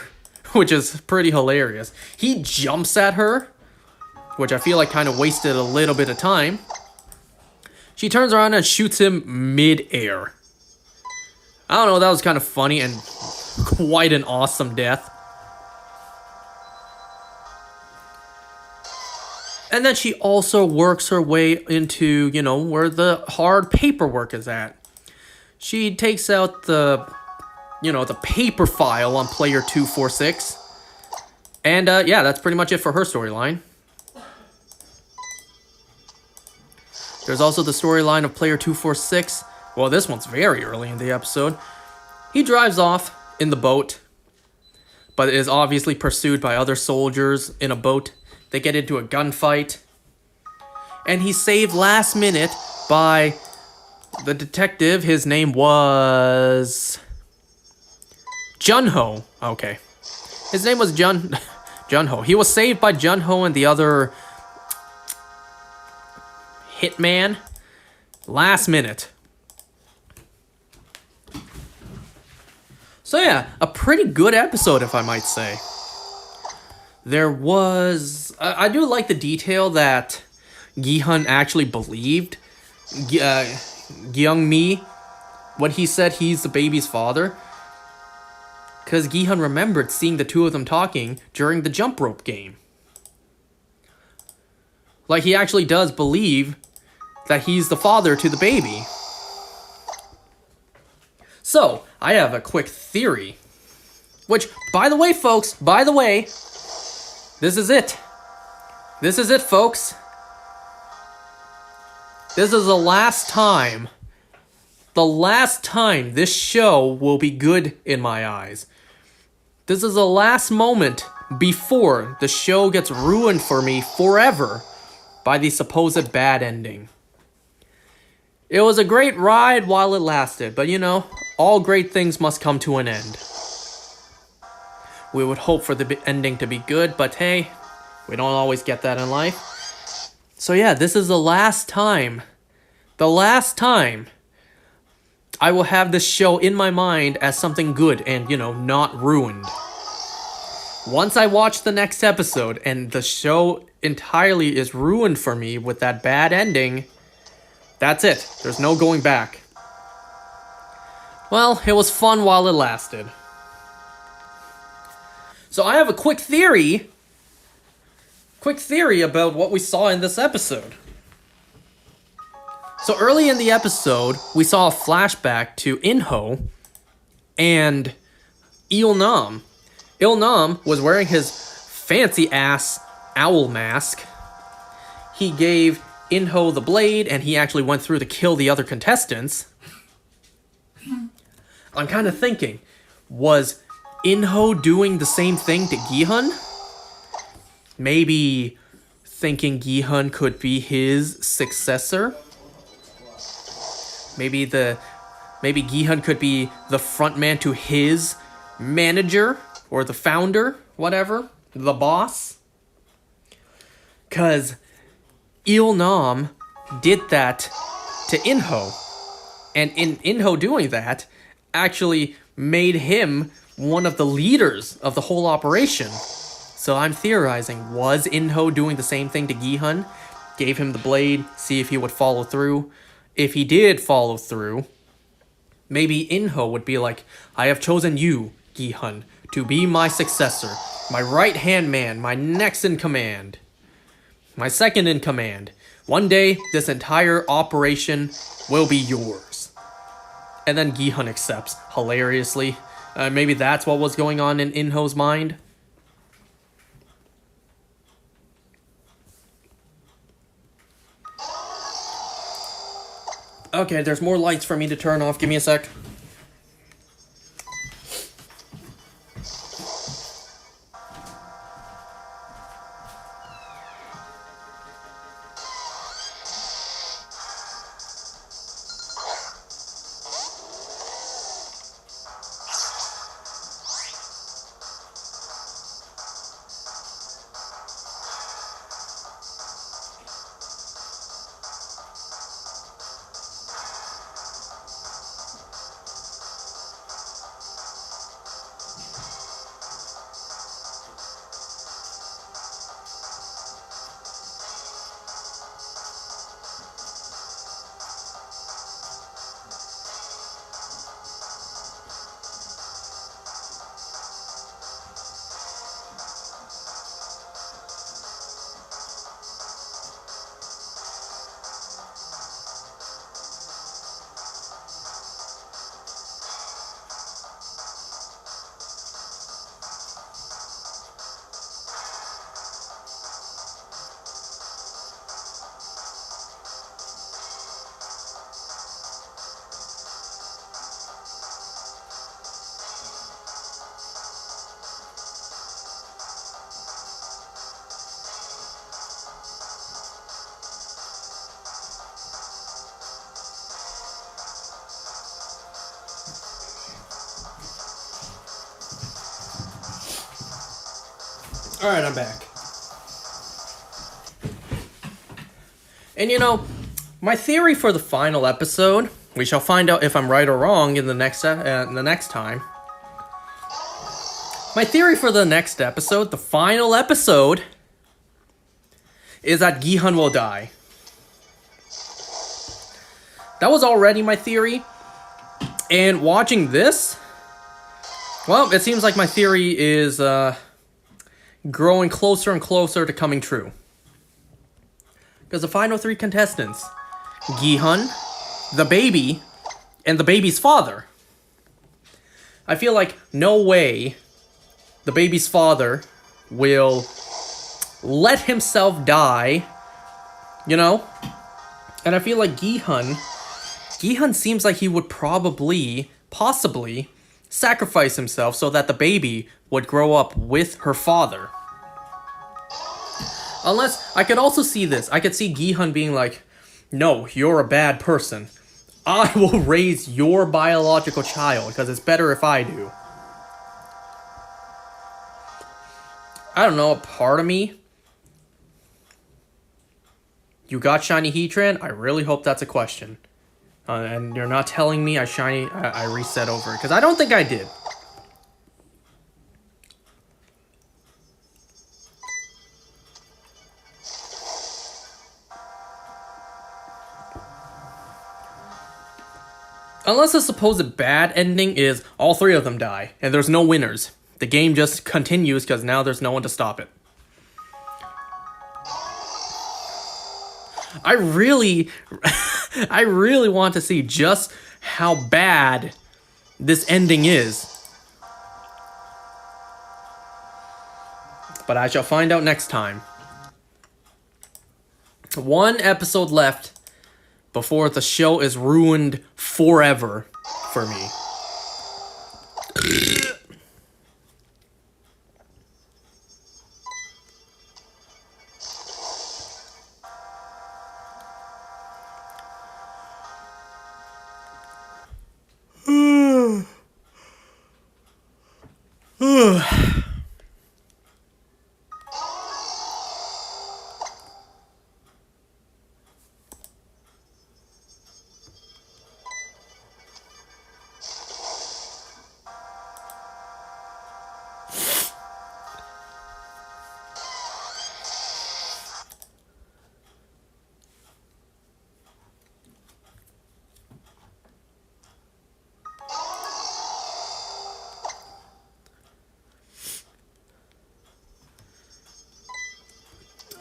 which is pretty hilarious. He jumps at her, which I feel like kind of wasted a little bit of time. She turns around and shoots him mid-air. I don't know, that was kind of funny and quite an awesome death. And then she also works her way into, you know, where the hard paperwork is at. She takes out the paper file on player 246. And, yeah, that's pretty much it for her storyline. There's also the storyline of player 246. Well, this one's very early in the episode. He drives off in the boat, but is obviously pursued by other soldiers in a boat. They get into a gunfight. And he's saved last minute by the detective. His name was Junho. Okay. His name was Junho. He was saved by Junho and the other hitman last minute. So yeah, a pretty good episode, if I might say. There was... I do like the detail that Gi-hun actually believed Gi-mi when he said he's the baby's father. Because Gi-hun remembered seeing the two of them talking during the jump rope game. Like, he actually does believe that he's the father to the baby. So, I have a quick theory. Which, by the way, folks, this is it. This is it, folks. This is the last time this show will be good in my eyes. This is the last moment before the show gets ruined for me forever by the supposed bad ending. It was a great ride while it lasted, but you know, all great things must come to an end. We would hope for the ending to be good, but hey, we don't always get that in life. So yeah, this is the last time I will have this show in my mind as something good and, not ruined. Once I watch the next episode and the show entirely is ruined for me with that bad ending, that's it. There's no going back. Well, it was fun while it lasted. So I have a quick theory about what we saw in this episode. So early in the episode, we saw a flashback to Inho and Ilnam. Ilnam was wearing his fancy-ass owl mask. He gave Inho the blade, and he actually went through to kill the other contestants. I'm kind of thinking, was Inho doing the same thing to Gi-hun? Maybe thinking Gi-hun could be his successor? Maybe Gi-hun could be the frontman to his manager? Or the founder, whatever, the boss. Because Ilnam did that to Inho. And in Inho doing that, actually made him one of the leaders of the whole operation. So I'm theorizing, was Inho doing the same thing to Gi-hun? Gave him the blade, see if he would follow through. If he did follow through, maybe Inho would be like, I have chosen you, Gi-hun, to be my successor, my right-hand man, my next in command, my second in command. One day, this entire operation will be yours. And then Gi-hun accepts, hilariously. Maybe that's what was going on in Inho's mind. Okay, there's more lights for me to turn off. Give me a sec. Alright, I'm back. And my theory for the final episode, we shall find out if I'm right or wrong in the next time. My theory for the next episode, the final episode, is that Gi-hun will die. That was already my theory. And watching this, well, it seems like my theory is growing closer and closer to coming true. Because the final three contestants, Gi-hun, the baby, and the baby's father. I feel like no way the baby's father will let himself die, And I feel like Gi-hun seems like he would possibly sacrifice himself so that the baby would grow up with her father. Unless, I could also see this. I could see Gi-hun being like, no, you're a bad person. I will raise your biological child because it's better if I do. I don't know, a part of me. You got shiny Heatran? I really hope that's a question. And you're not telling me I reset over, because I don't think I did. Unless the supposed bad ending is all three of them die, and there's no winners. The game just continues because now there's no one to stop it. I really want to see just how bad this ending is. But I shall find out next time. One episode left before the show is ruined forever for me.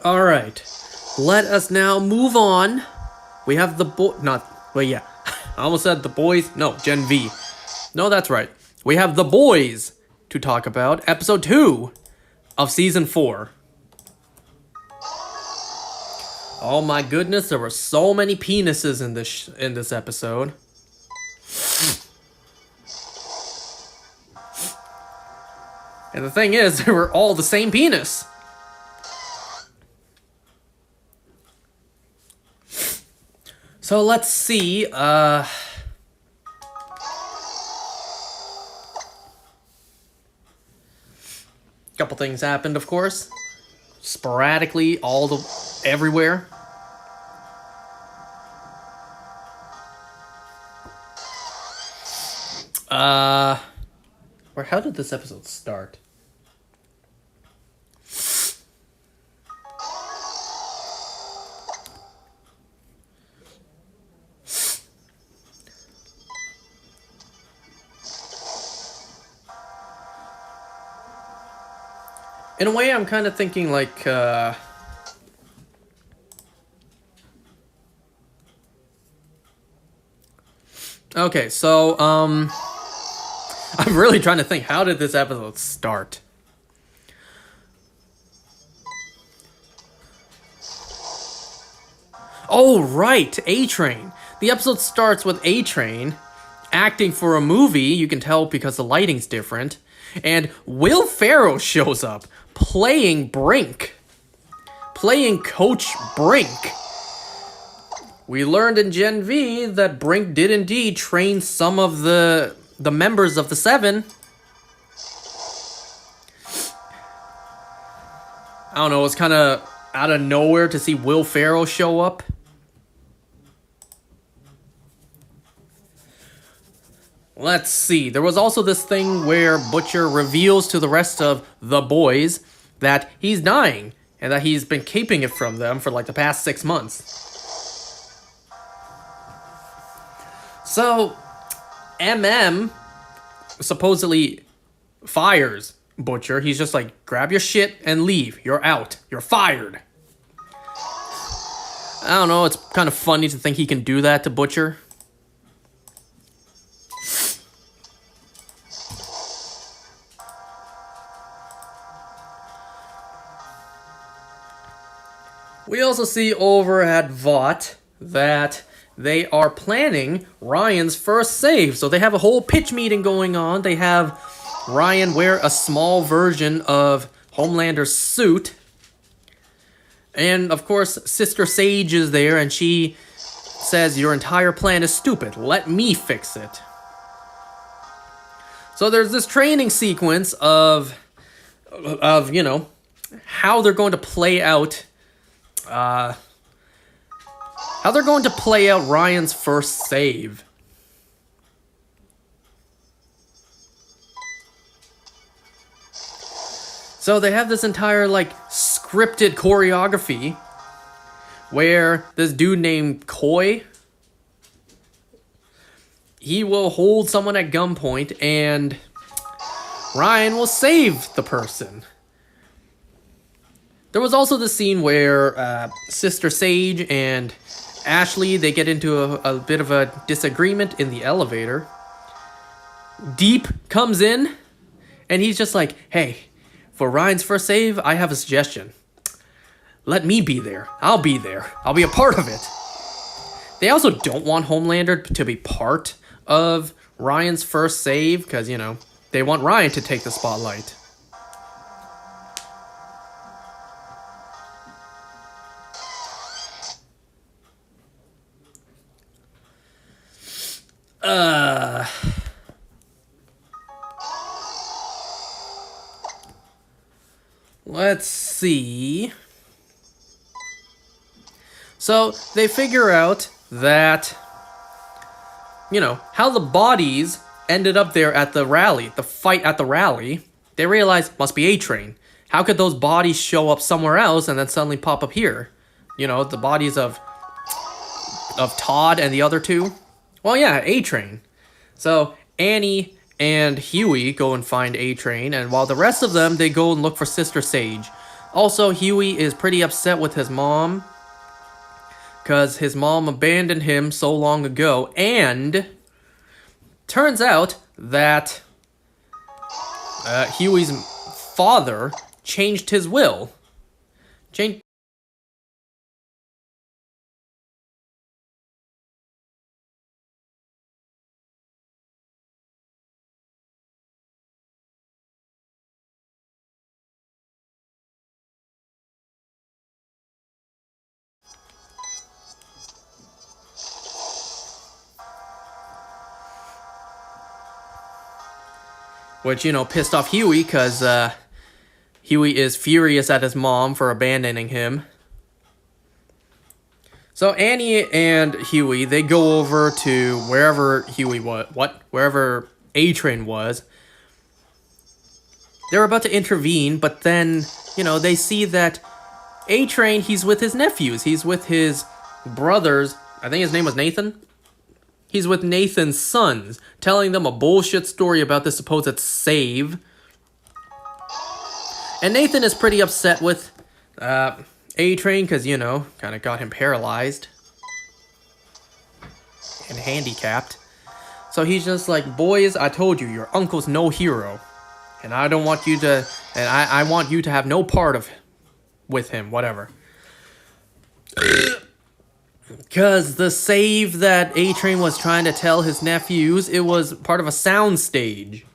Alright, let us now move on. We have the I almost said the boys. No, Gen V. No, that's right. We have the boys to talk about. Episode 2 of Season 4. Oh my goodness, there were so many penises in this episode. And the thing is, they were all the same penis. So let's see, couple things happened, of course. Sporadically, everywhere. How did this episode start? In a way, I'm kind of thinking like, okay, so, I'm really trying to think, how did this episode start? Oh, right, A-Train. The episode starts with A-Train acting for a movie, you can tell because the lighting's different, and Will Ferrell shows up. Playing Brink. Playing Coach Brink. We learned in Gen V that Brink did indeed train some of the members of the Seven. I don't know, it's kind of out of nowhere to see Will Ferrell show up. Let's see. There was also this thing where Butcher reveals to the rest of the boys that he's dying and that he's been keeping it from them for like the past 6 months. So, supposedly fires Butcher. He's just like, grab your shit and leave. You're out. You're fired. I don't know. It's kind of funny to think he can do that to Butcher. We also see over at Vought that they are planning Ryan's first save. So they have a whole pitch meeting going on. They have Ryan wear a small version of Homelander's suit. And, of course, Sister Sage is there, and she says, your entire plan is stupid. Let me fix it. So there's this training sequence of you know, how they're going to play out how they're going to play out Ryan's first save. So they have this entire, like, scripted choreography where this dude named Koi, he will hold someone at gunpoint and Ryan will save the person. There was also the scene where Sister Sage and Ashley, they get into a bit of a disagreement in the elevator. Deep comes in and he's just like, hey, for Ryan's first save, I have a suggestion. Let me be there. I'll be there. I'll be a part of it. They also don't want Homelander to be part of Ryan's first save because, you know, they want Ryan to take the spotlight. Let's see. So they figure out that, you know, how the bodies ended up there at the rally, the fight at the rally. They realize must be A-Train. How could those bodies show up somewhere else and then suddenly pop up here? You know, the bodies of Todd and the other two. Well, yeah, A-Train. So Annie and Huey go and find A-Train, and while the rest of them, they go and look for Sister Sage. Also, Huey is pretty upset with his mom, because his mom abandoned him so long ago, and turns out that Huey's father changed his will. Which, you know, pissed off Huey, because Huey is furious at his mom for abandoning him. So Annie and Huey, they go over to wherever Huey was, wherever A-Train was. They're about to intervene, but then, you know, they see that A-Train, he's with his nephews. He's with his brothers. I think his name was Nathan. He's with Nathan's sons, telling them a bullshit story about the supposed save. And Nathan is pretty upset with A-Train because, you know, kind of got him paralyzed and handicapped. So he's just like, boys, I told you, your uncle's no hero. And I don't want you to, and I want you to have no part of with him, whatever. Because the save that A-Train was trying to tell his nephews, it was part of a sound stage.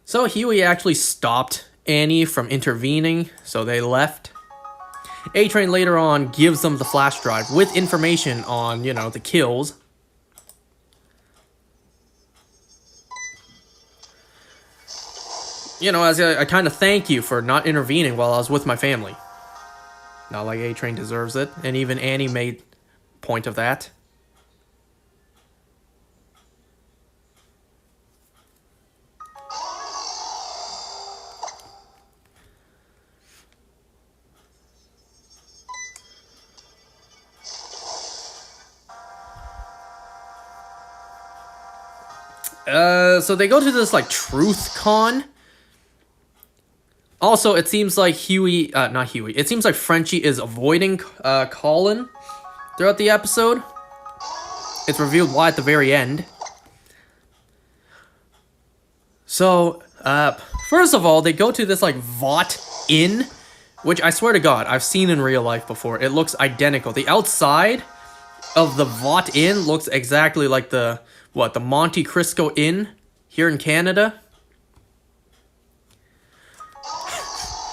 So Huey actually stopped Annie from intervening, so they left. A-Train later on gives them the flash drive with information on, you know, the kills. You know, as a kind of thank you for not intervening while I was with my family. Not like A-Train deserves it, and even Annie made point of that. So they go to this, like, truth con. Also, it seems like not Huey. It seems like Frenchie is avoiding Colin throughout the episode. It's revealed why at the very end. So, first of all, they go to this, like, Vought Inn, which I swear to God, I've seen in real life before. It looks identical. The outside of the Vought Inn looks exactly like the Monte Cristo Inn here in Canada.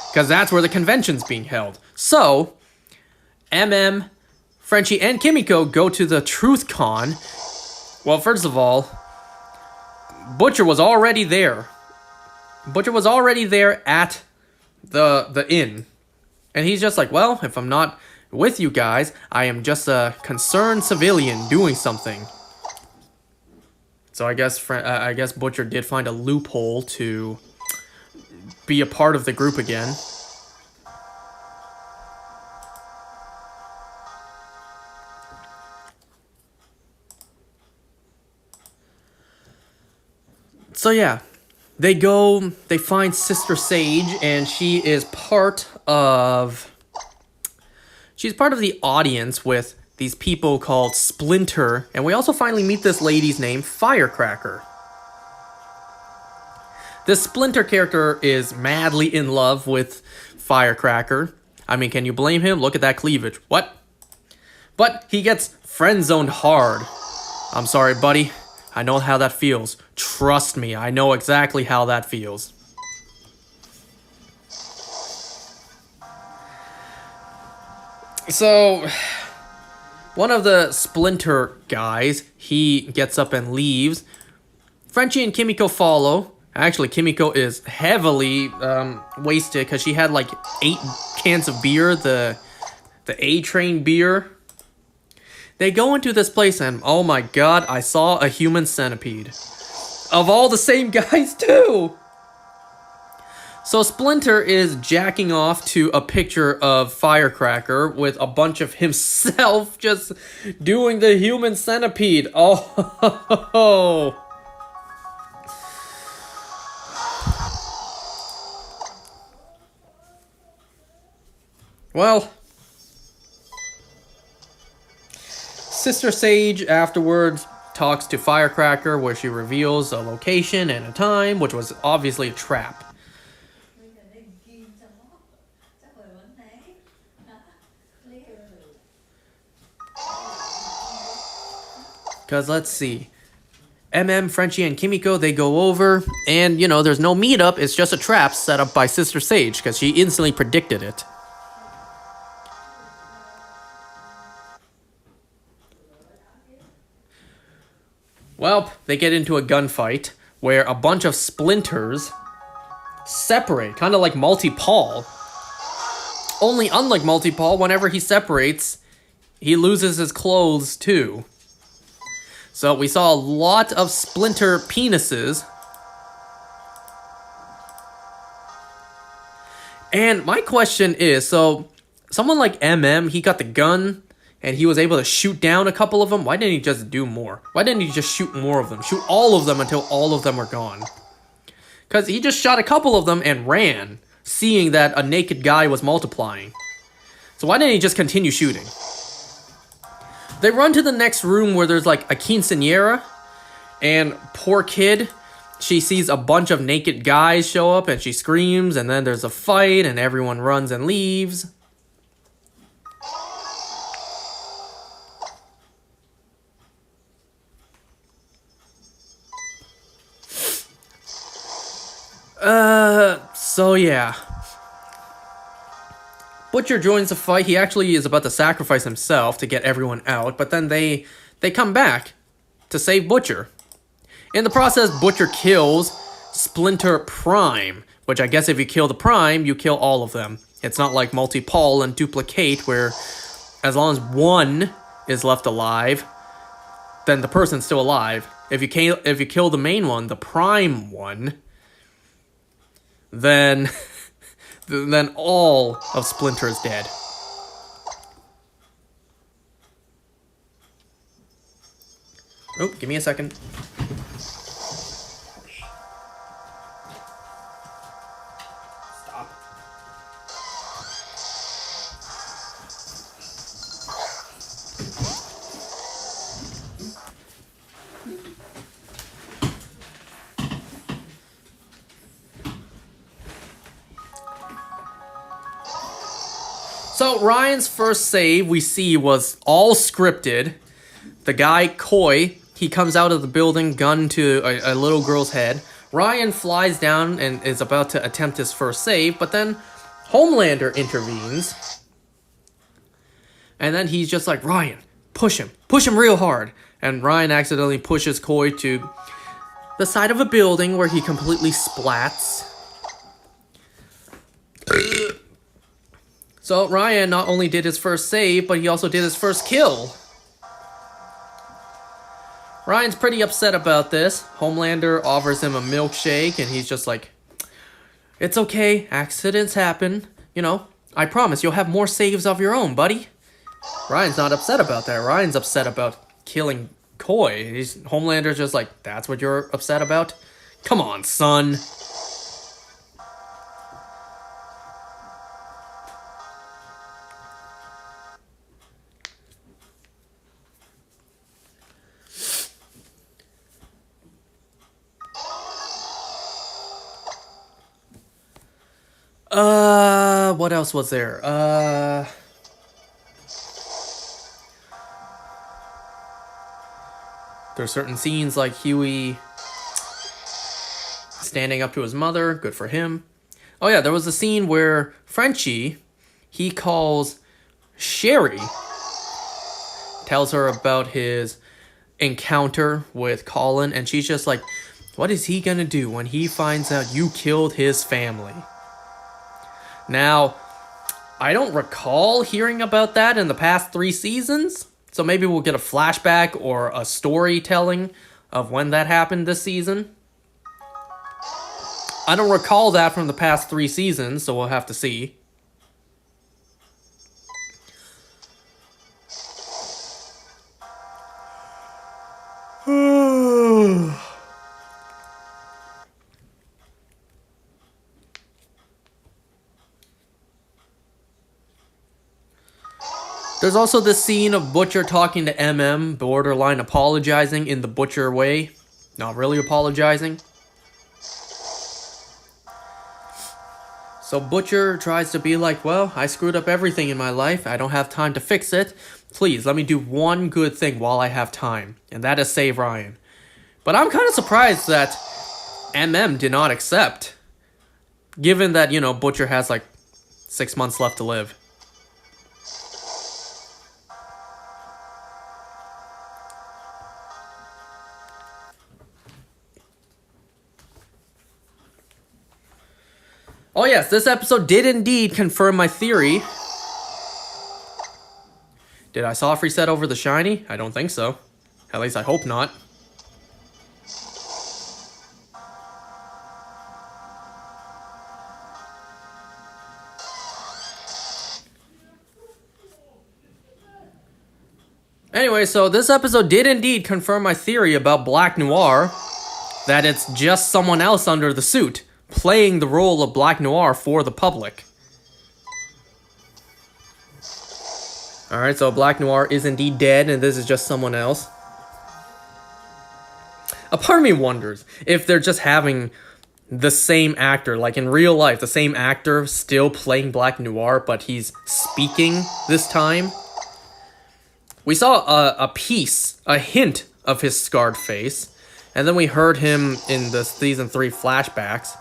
Because that's where the convention's being held. So, MM Frenchie and Kimiko go to the Truth Con. Well, first of all, Butcher was already there. Butcher was already there at the inn. And he's just like, well, if I'm not with you guys, I am just a concerned civilian doing something. So I guess Butcher did find a loophole to be a part of the group again. So yeah, they find Sister Sage, and she's part of the audience with these people called Splinter, and we also finally meet this lady's name, Firecracker. This Splinter character is madly in love with Firecracker. I mean, can you blame him? Look at that cleavage. What? But he gets friend-zoned hard. I'm sorry, buddy. I know how that feels. Trust me, I know exactly how that feels. So, one of the Splinter guys, he gets up and leaves. Frenchie and Kimiko follow. Actually, Kimiko is heavily wasted because she had like 8 cans of beer, the A-Train beer. They go into this place and, oh my god, I saw a human centipede. Of all the same guys, too! So Splinter is jacking off to a picture of Firecracker with a bunch of himself just doing the human centipede. Oh, well, Sister Sage afterwards talks to Firecracker, where she reveals a location and a time, which was obviously a trap. Because let's see. Frenchie, and Kimiko, they go over, and, there's no meetup, it's just a trap set up by Sister Sage, because she instantly predicted it. Well, they get into a gunfight where a bunch of Splinters separate, kind of like Multi-Paul. Only unlike Multi-Paul, whenever he separates, he loses his clothes too. So we saw a lot of Splinter penises. And my question is, so someone like he got the gun, and he was able to shoot down a couple of them. Why didn't he just do more? Why didn't he just shoot more of them? Shoot all of them until all of them were gone. Because he just shot a couple of them and ran, seeing that a naked guy was multiplying. So why didn't he just continue shooting? They run to the next room where there's like a quinceañera, and poor kid, she sees a bunch of naked guys show up and she screams, and then there's a fight and everyone runs and leaves. So yeah. Butcher joins the fight. He actually is about to sacrifice himself to get everyone out, but then they come back to save Butcher. In the process, Butcher kills Splinter Prime, which I guess if you kill the Prime, you kill all of them. It's not like Multi-Paul and Duplicate, where as long as one is left alive, then the person's still alive. If you kill the main one, the Prime one, then all of Splinter is dead. Oh, give me a second. Stop. So Ryan's first save we see was all scripted. The guy, Koi, he comes out of the building, gun to a little girl's head. Ryan flies down and is about to attempt his first save, but then Homelander intervenes. And then he's just like, Ryan, push him real hard. And Ryan accidentally pushes Koi to the side of a building where he completely splats. So Ryan not only did his first save, but he also did his first kill. Ryan's pretty upset about this. Homelander offers him a milkshake, and he's just like, it's okay, accidents happen. You know, I promise you'll have more saves of your own, buddy. Ryan's not upset about that. Ryan's upset about killing Koi. Homelander's just like, that's what you're upset about? Come on, son. What else was there? There's certain scenes like Huey standing up to his mother. Good for him. Oh yeah, there was a scene where Frenchie, he calls Sherry, tells her about his encounter with Colin, and she's just like, what is he gonna do when he finds out you killed his family? Now, I don't recall hearing about that in the past 3 seasons, so maybe we'll get a flashback or a storytelling of when that happened this season. I don't recall that from the past 3 seasons, so we'll have to see. There's also this scene of Butcher talking to MM, borderline apologizing in the Butcher way. Not really apologizing. So Butcher tries to be like, well, I screwed up everything in my life. I don't have time to fix it. Please, let me do one good thing while I have time. And that is save Ryan. But I'm kind of surprised that MM did not accept. Given that, you know, Butcher has like 6 months left to live. Oh yes, this episode did indeed confirm my theory. Did I soft reset over the shiny? I don't think so. At least I hope not. Anyway, so this episode did indeed confirm my theory about Black Noir. That it's just someone else under the suit, playing the role of Black Noir for the public. Alright, so Black Noir is indeed dead, and this is just someone else. A part of me wonders if they're just having the same actor, like in real life, the same actor still playing Black Noir, but he's speaking this time. We saw a hint of his scarred face, and then we heard him in the Season 3 flashbacks.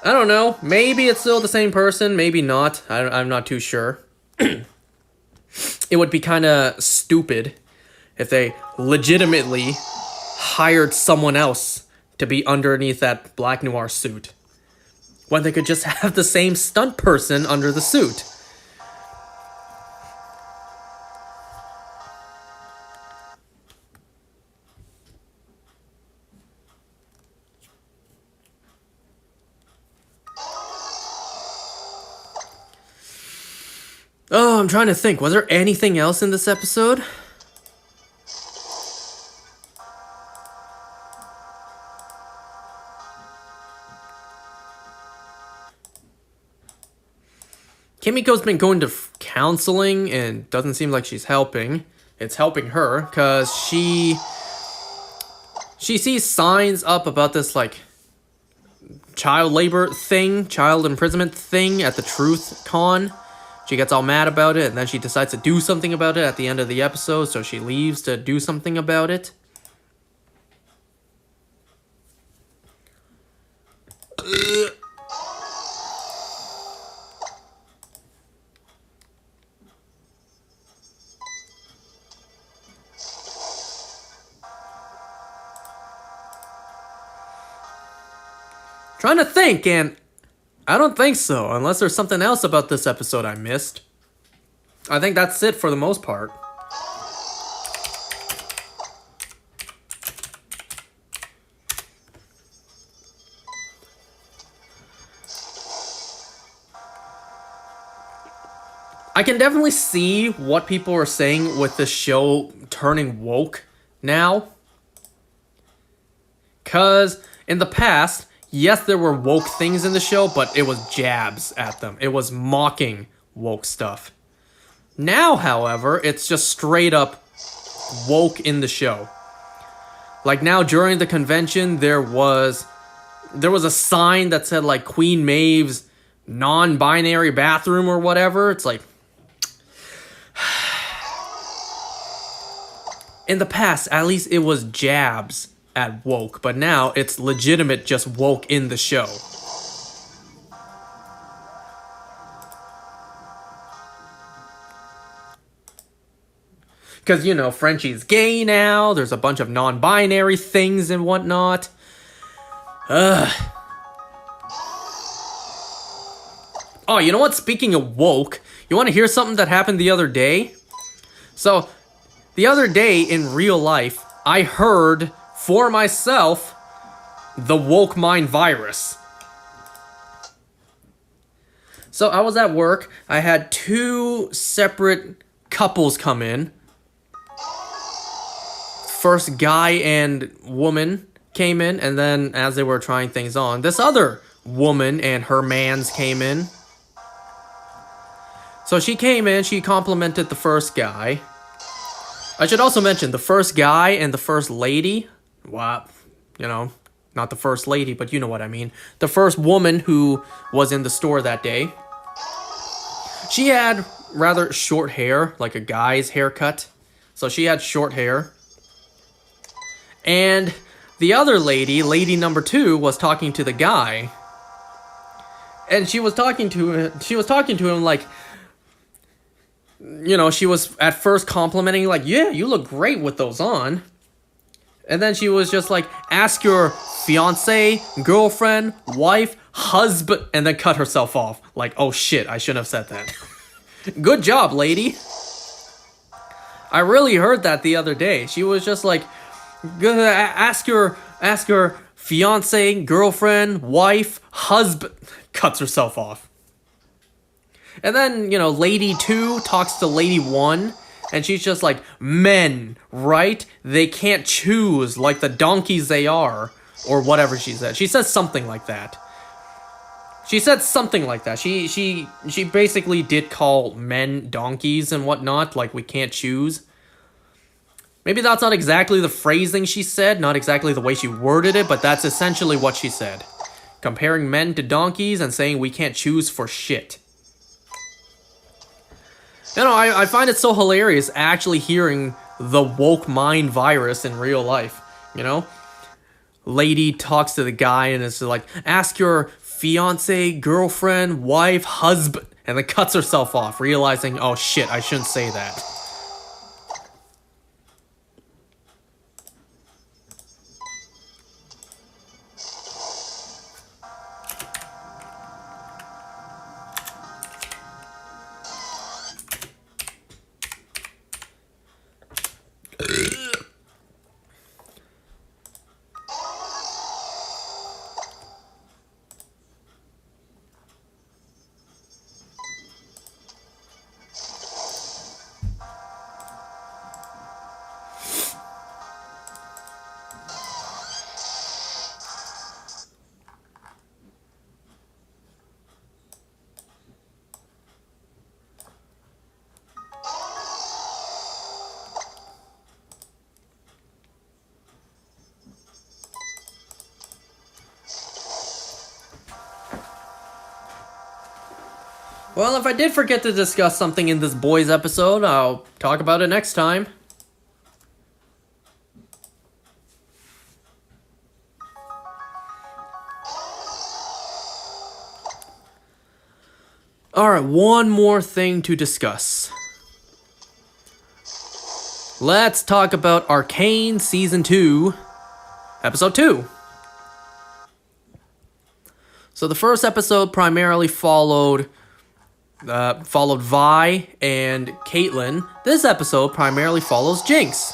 I don't know. Maybe it's still the same person. Maybe not. I'm not too sure. It would be kind of stupid if they legitimately hired someone else to be underneath that Black Noir suit, when they could just have the same stunt person under the suit. Oh, I'm trying to think. Was there anything else in this episode? Kimiko's been going to counseling and doesn't seem like she's helping. It's helping her because she sees signs up about this like child labor thing, child imprisonment thing at the Truth Con. She gets all mad about it, and then she decides to do something about it at the end of the episode, so she leaves to do something about it. Trying to think, and I don't think so, unless there's something else about this episode I missed. I think that's it for the most part. I can definitely see what people are saying with this show turning woke now. Because in the past, yes, there were woke things in the show, but it was jabs at them. It was mocking woke stuff. Now, however, it's just straight up woke in the show. Like now during the convention, there was a sign that said like Queen Maeve's non-binary bathroom or whatever. It's like, in the past, at least it was jabs at woke, but now it's legitimate just woke in the show. Because, you know, Frenchie's gay now, there's a bunch of non-binary things and whatnot. Oh, you know what? Speaking of woke, you want to hear something that happened the other day? So, the other day in real life, I heard for myself the woke mind virus. So I was at work. I had two separate couples come in. First guy and woman came in, and then as they were trying things on, this other woman and her mans came in. So she came in, she complimented the first guy. I should also mention the first guy and the first lady. Well, you know, not the first lady, but you know what I mean. The first woman who was in the store that day. She had rather short hair, like a guy's haircut. So she had short hair. And the other lady, lady number 2, was talking to the guy. And she was talking to him like, you know, she was at first complimenting, like, yeah, you look great with those on. And then she was just like, ask your fiance, girlfriend, wife, husband, and then cut herself off. Like, oh shit, I shouldn't have said that. Good job, lady. I really heard that the other day. She was just like, ask your fiance, girlfriend, wife, husband, cuts herself off. And then, you know, lady 2 talks to lady 1, and she's just like, men, right? They can't choose like the donkeys they are, or whatever she said. She says something like that. She basically did call men donkeys and whatnot, like we can't choose. Maybe that's not exactly the phrasing she said, not exactly the way she worded it, but that's essentially what she said. Comparing men to donkeys and saying we can't choose for shit. You know, I find it so hilarious actually hearing the woke mind virus in real life, you know? Lady talks to the guy and is like, ask your fiance, girlfriend, wife, husband, and then cuts herself off, realizing, oh shit, I shouldn't say that. Well, if I did forget to discuss something in this boys episode, I'll talk about it next time. Alright, one more thing to discuss. Let's talk about Arcane Season 2, Episode 2. So the first episode primarily followed Vi and Caitlyn. This episode primarily follows Jinx.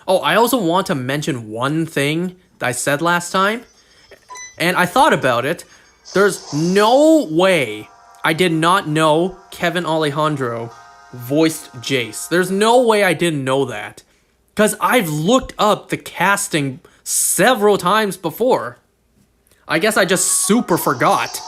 Oh, I also want to mention one thing that I said last time, and I thought about it. There's no way I did not know Kevin Alejandro voiced Jace. There's no way I didn't know that, because I've looked up the casting several times before. I guess I just super forgot.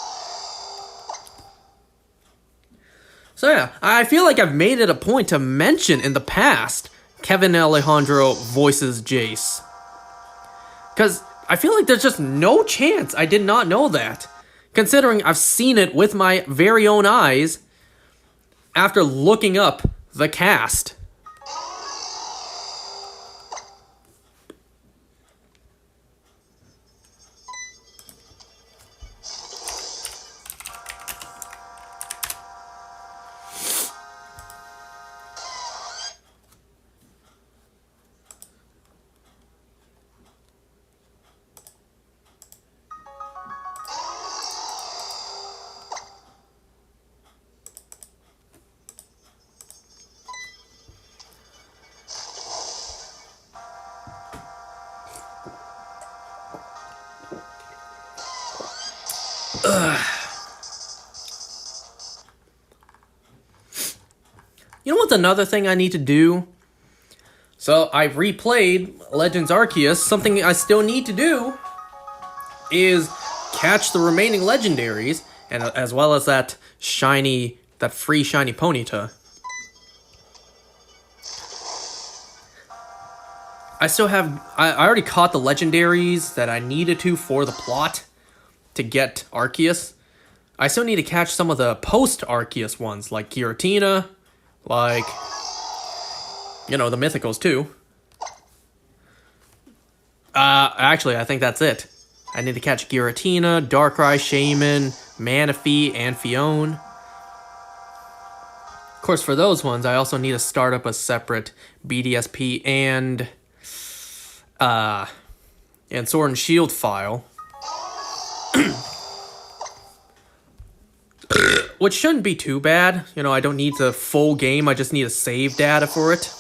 So yeah, I feel like I've made it a point to mention in the past Kevin Alejandro voices Jace. Because I feel like there's just no chance I did not know that. Considering I've seen it with my very own eyes after looking up the cast. You know what's another thing I need to do? So I replayed Legends Arceus. Something I still need to do is catch the remaining legendaries, and as well as that free shiny Ponyta. I already caught the legendaries that I needed to for the plot to get Arceus. I still need to catch some of the post-Arceus ones, like Giratina, like, you know, the Mythicals too. Actually, I think that's it. I need to catch Giratina, Darkrai, Shaman, Manaphy, and Fione. Of course, for those ones, I also need to start up a separate BDSP and Sword and Shield file. Which shouldn't be too bad. You know, I don't need the full game, I just need a save data for it.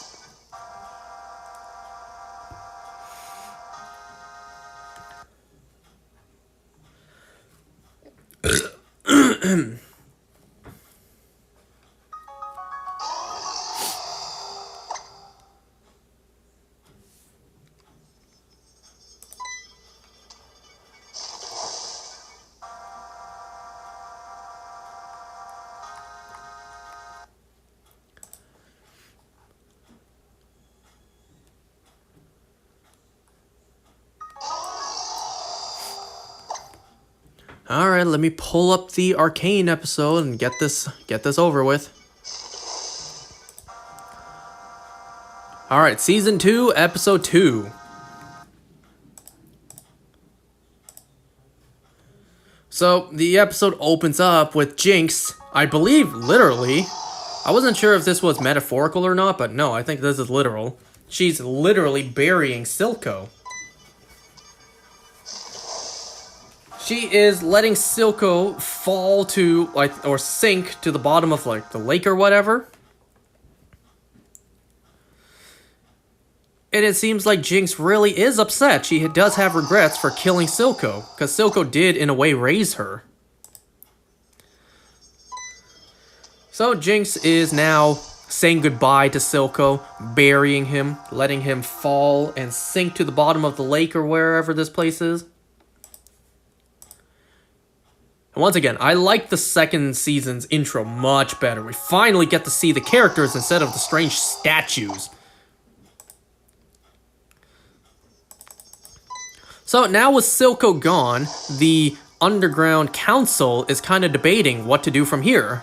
Alright, let me pull up the Arcane episode and get this over with. Alright, Season 2, Episode 2. So, the episode opens up with Jinx, I believe literally. I wasn't sure if this was metaphorical or not, but no, I think this is literal. She's literally burying Silco. She is letting Silco fall to, or sink to the bottom of, the lake or whatever. And it seems like Jinx really is upset. She does have regrets for killing Silco, because Silco did, in a way, raise her. So Jinx is now saying goodbye to Silco, burying him, letting him fall and sink to the bottom of the lake or wherever this place is. And once again, I like the second season's intro much better. We finally get to see the characters instead of the strange statues. So now with Silco gone, the Underground Council is kind of debating what to do from here.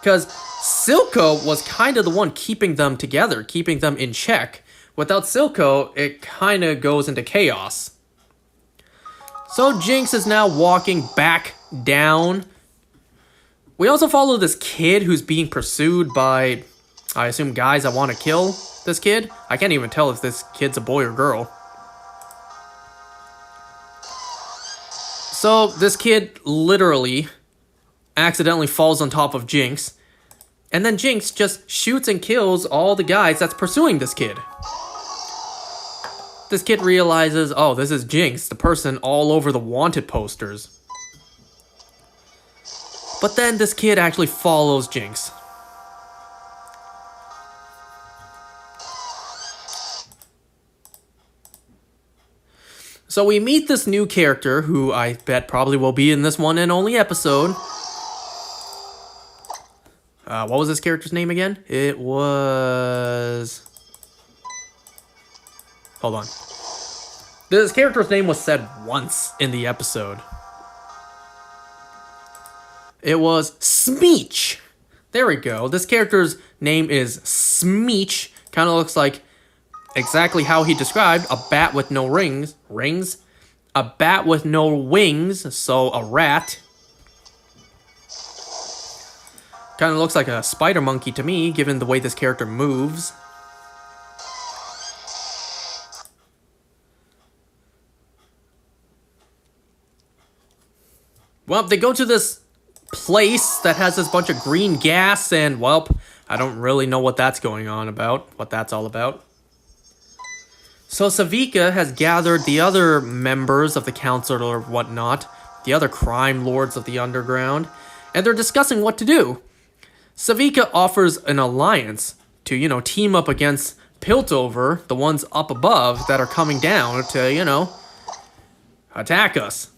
Because Silco was kind of the one keeping them together, keeping them in check. Without Silco, it kind of goes into chaos. So Jinx is now walking back down. We also follow this kid who's being pursued by, I assume, guys that want to kill this kid. I can't even tell if this kid's a boy or girl. So this kid literally accidentally falls on top of Jinx, and then Jinx just shoots and kills all the guys that's pursuing this kid. This kid realizes, oh, this is Jinx, the person all over the wanted posters. But then this kid actually follows Jinx. So we meet this new character, who I bet probably will be in this one and only episode. What was this character's name again? It was... Hold on. This character's name was said once in the episode. It was Smeech. There we go. This character's name is Smeech. Kind of looks like exactly how he described a bat with no rings. A bat with no wings, so a rat. Kind of looks like a spider monkey to me, given the way this character moves. Well, they go to this place that has this bunch of green gas, and, well, I don't really know what that's going on about, what that's all about. So Savika has gathered the other members of the council or whatnot, the other crime lords of the underground, and they're discussing what to do. Savika offers an alliance to, team up against Piltover, the ones up above that are coming down to, attack us.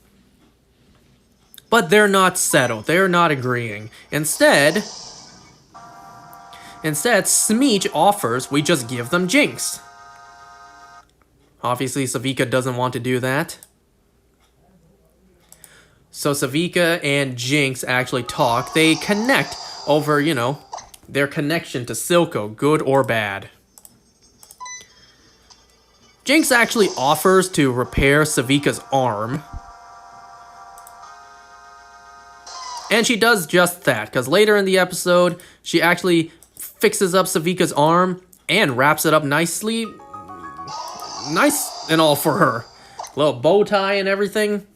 But they're not settled. They're not agreeing. Instead, Smeech offers we just give them Jinx. Obviously, Savika doesn't want to do that. So Savika and Jinx actually talk. They connect over, their connection to Silco, good or bad. Jinx actually offers to repair Savika's arm. And she does just that, because later in the episode, she actually fixes up Savika's arm and wraps it up nicely. Nice and all for her. Little bow tie and everything.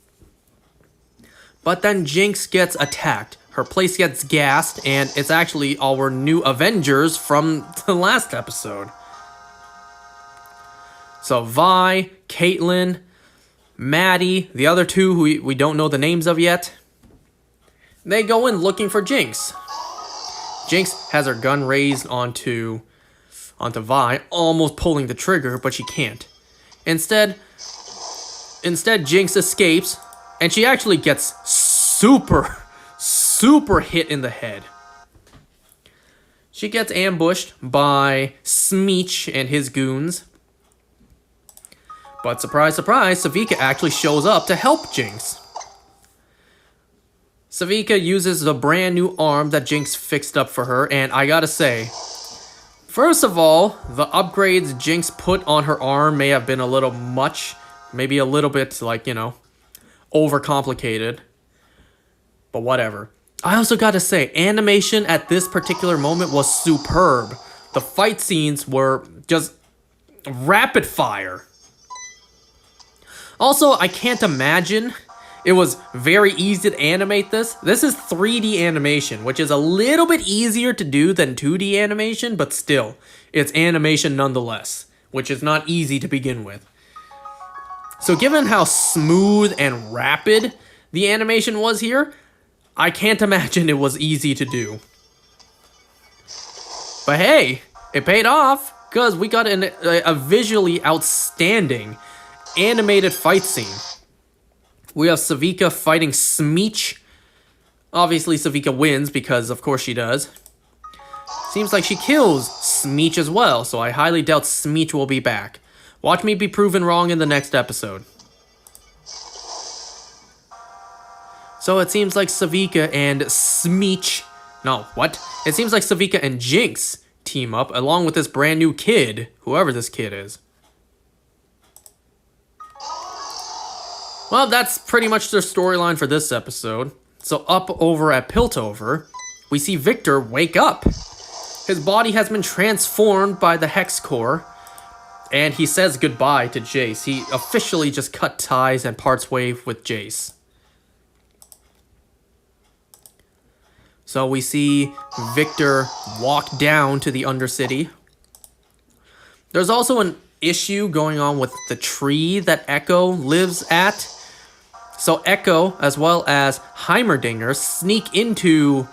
But then Jinx gets attacked. Her place gets gassed, and it's actually our new Avengers from the last episode. So Vi, Caitlyn, Maddie, the other two who we don't know the names of yet, they go in looking for Jinx. Jinx has her gun raised onto Vi, almost pulling the trigger, but she can't. Instead, Jinx escapes, and she actually gets super hit in the head. She gets ambushed by Smeech and his goons. But surprise, surprise, Savika actually shows up to help Jinx. Savika uses the brand new arm that Jinx fixed up for her, and I gotta say, first of all, the upgrades Jinx put on her arm may have been a little much. Maybe a little bit, overcomplicated. But whatever. I also gotta say, animation at this particular moment was superb. The fight scenes were just rapid fire. Also, I can't imagine it was very easy to animate this. This is 3D animation, which is a little bit easier to do than 2D animation, but still, it's animation nonetheless, which is not easy to begin with. So given how smooth and rapid the animation was here, I can't imagine it was easy to do. But hey, it paid off, because we got a visually outstanding animated fight scene. We have Savika fighting Smeech. Obviously, Savika wins because, of course, she does. Seems like she kills Smeech as well, so I highly doubt Smeech will be back. Watch me be proven wrong in the next episode. So it seems like Savika and Smeech... No, what? It seems like Savika and Jinx team up along with this brand new kid, whoever this kid is. Well, that's pretty much their storyline for this episode. So up over at Piltover, we see Victor wake up. His body has been transformed by the Hex Core, and he says goodbye to Jace. He officially just cut ties and parts ways with Jace. So we see Victor walk down to the Undercity. There's also an issue going on with the tree that Echo lives at. So Echo, as well as Heimerdinger, sneak into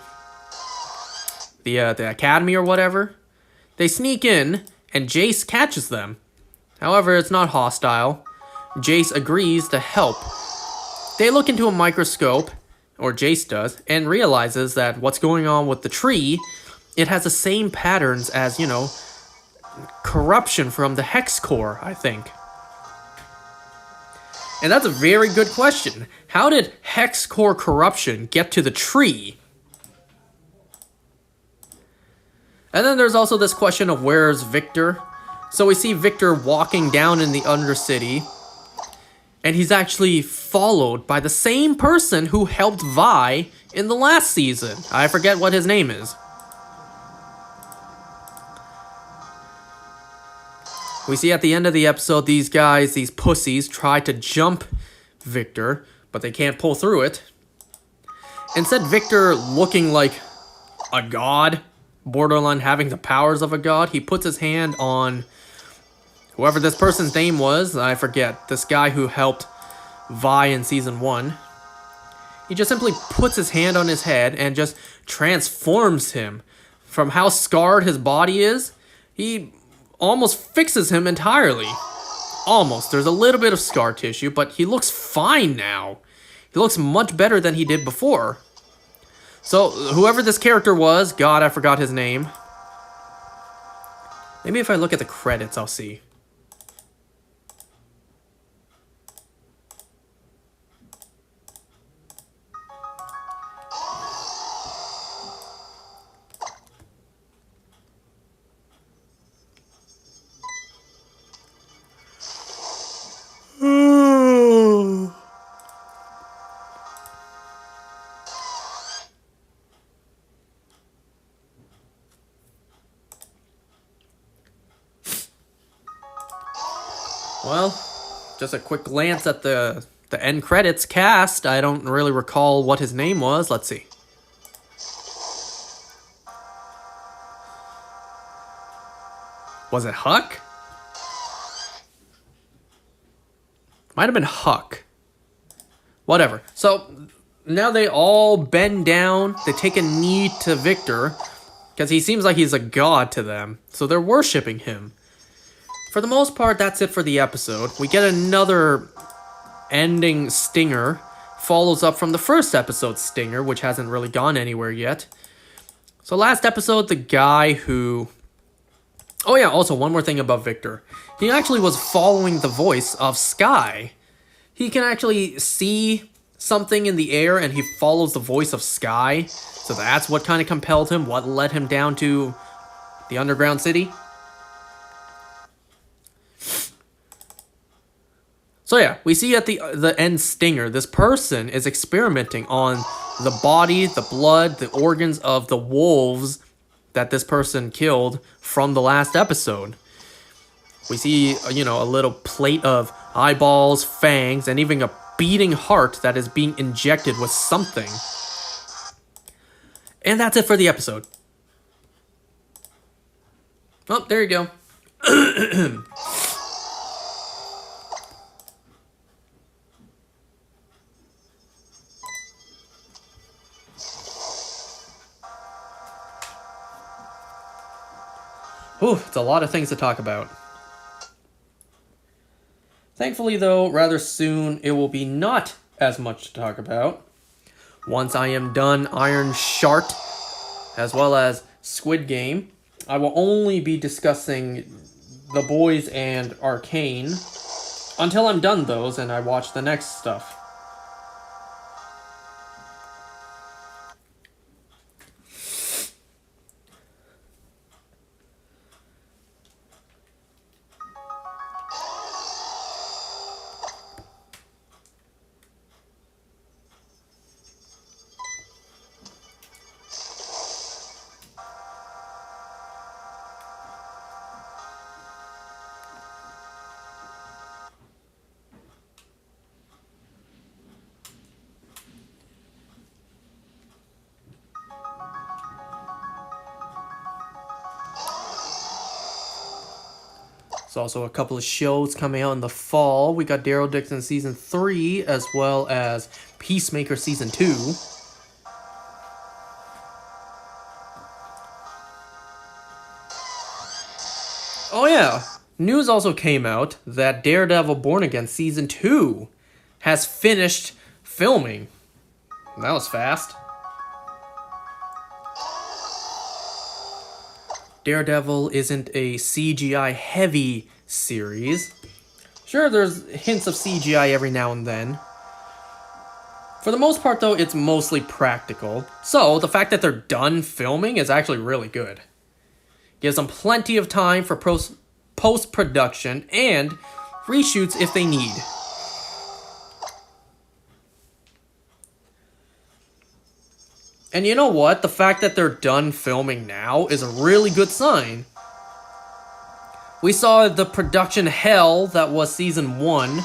the academy or whatever. They sneak in, and Jace catches them. However, it's not hostile. Jace agrees to help. They look into a microscope, or Jace does, and realizes that what's going on with the tree, it has the same patterns as, you know, corruption from the Hex Core, I think. And that's a very good question. How did Hex Core corruption get to the tree? And then there's also this question of where's Victor? So we see Victor walking down in the Undercity, and he's actually followed by the same person who helped Vi in the last season. I forget what his name is. We see at the end of the episode, these guys, these pussies, try to jump Victor, but they can't pull through it. Instead, Victor, looking like a god, borderline having the powers of a god, he puts his hand on whoever this person's name was. I forget. This guy who helped Vi in season 1. He just simply puts his hand on his head and just transforms him. From how scarred his body is, he almost fixes him entirely. Almost. There's a little bit of scar tissue, but he looks fine now. He looks much better than he did before. So, whoever this character was, God, I forgot his name. Maybe if I look at the credits, I'll see. Well, just a quick glance at the end credits cast. I don't really recall what his name was. Let's see. Was it Huck? Might have been Huck. Whatever. So, now they all bend down. They take a knee to Victor, because he seems like he's a god to them. So they're worshipping him. For the most part, that's it for the episode. We get another ending stinger. Follows up from the first episode's stinger, which hasn't really gone anywhere yet. So last episode, the guy who... Oh yeah, also one more thing about Victor. He actually was following the voice of Sky. He can actually see something in the air and he follows the voice of Sky. So that's what kind of compelled him, what led him down to the underground city. So yeah, we see at the end stinger, this person is experimenting on the body, the blood, the organs of the wolves that this person killed from the last episode. We see, you know, a little plate of eyeballs, fangs, and even a beating heart that is being injected with something. And that's it for the episode. Oh, there you go. Whew, it's a lot of things to talk about. Thankfully, though, rather soon it will be not as much to talk about. Once I am done Iron Shart, as well as Squid Game, I will only be discussing The Boys and Arcane until I'm done those and I watch the next stuff. There's also a couple of shows coming out in the fall. We got Daryl Dixon Season 3, as well as Peacemaker Season 2. Oh yeah, news also came out that Daredevil Born Again Season 2 has finished filming. That was fast. Daredevil isn't a CGI heavy series. Sure, there's hints of CGI every now and then. For the most part, though, it's mostly practical. So, the fact that they're done filming is actually really good. Gives them plenty of time for post-production and reshoots if they need. And you know what? The fact that they're done filming now is a really good sign. We saw the production hell that was Season 1.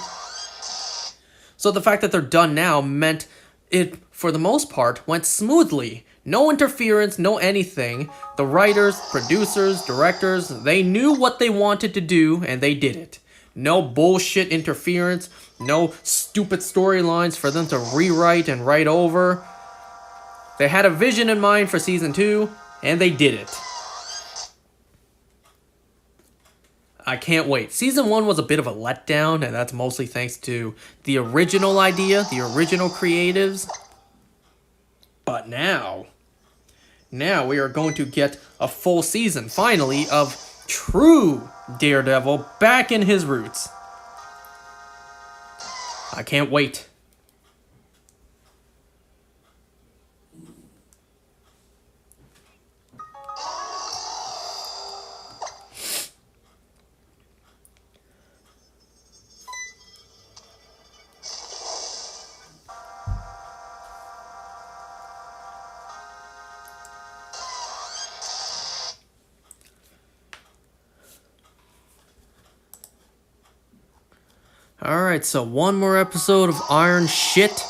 So the fact that they're done now meant it, for the most part, went smoothly. No interference, no anything. The writers, producers, directors, they knew what they wanted to do, and they did it. No bullshit interference, no stupid storylines for them to rewrite and write over. They had a vision in mind for Season 2, and they did it. I can't wait. Season 1 was a bit of a letdown, and that's mostly thanks to the original idea, the original creatives. But now we are going to get a full season, finally, of true Daredevil back in his roots. I can't wait. Alright, so one more episode of Iron Shit.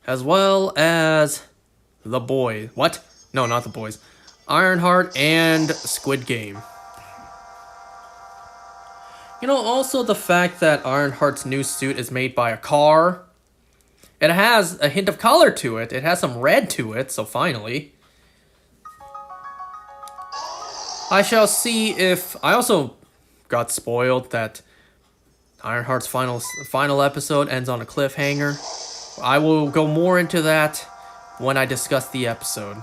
As well as The Boys. What? No, not The Boys. Ironheart and Squid Game. You know, also the fact that Ironheart's new suit is made by a car. It has a hint of color to it. It has some red to it, so finally. I shall see if... I also got spoiled that Ironheart's final episode ends on a cliffhanger. I will go more into that when I discuss the episode.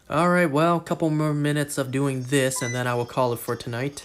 Alright, well, a couple more minutes of doing this, and then I will call it for tonight.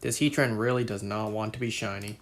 This Heatran really does not want to be shiny.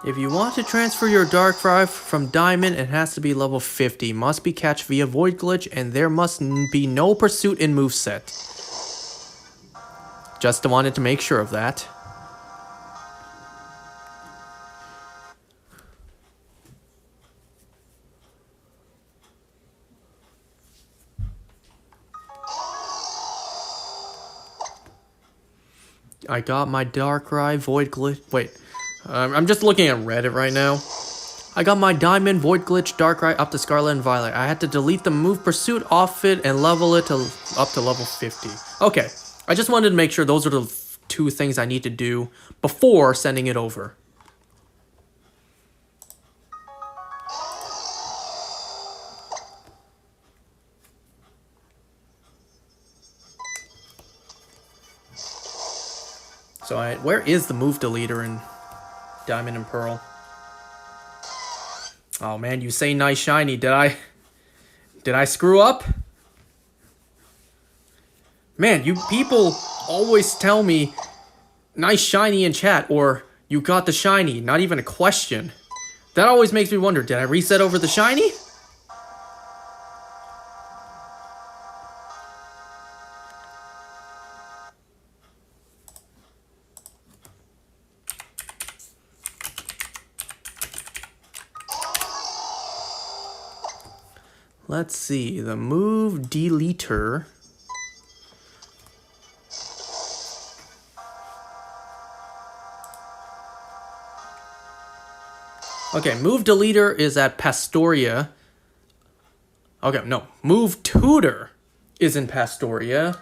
If you want to transfer your Darkrai from Diamond, it has to be level 50. Must be catched via Void Glitch, and there must be no Pursuit in moveset. Just wanted to make sure of that. I got my Darkrai Void Glitch. Wait, I'm just looking at Reddit right now. I got my Diamond Void Glitch Darkrai up to Scarlet and Violet. I had to delete the move Pursuit off it and level it to up to level 50. Okay, I just wanted to make sure those are the two things I need to do before sending it over. So where is the move deleter in Diamond and Pearl? Oh man, you say nice shiny. Did I screw up? Man, you people always tell me nice shiny in chat or you got the shiny, not even a question. That always makes me wonder, did I reset over the shiny? Let's see, the move deleter. Okay, move deleter is at Pastoria. Okay, no, move tutor is in Pastoria.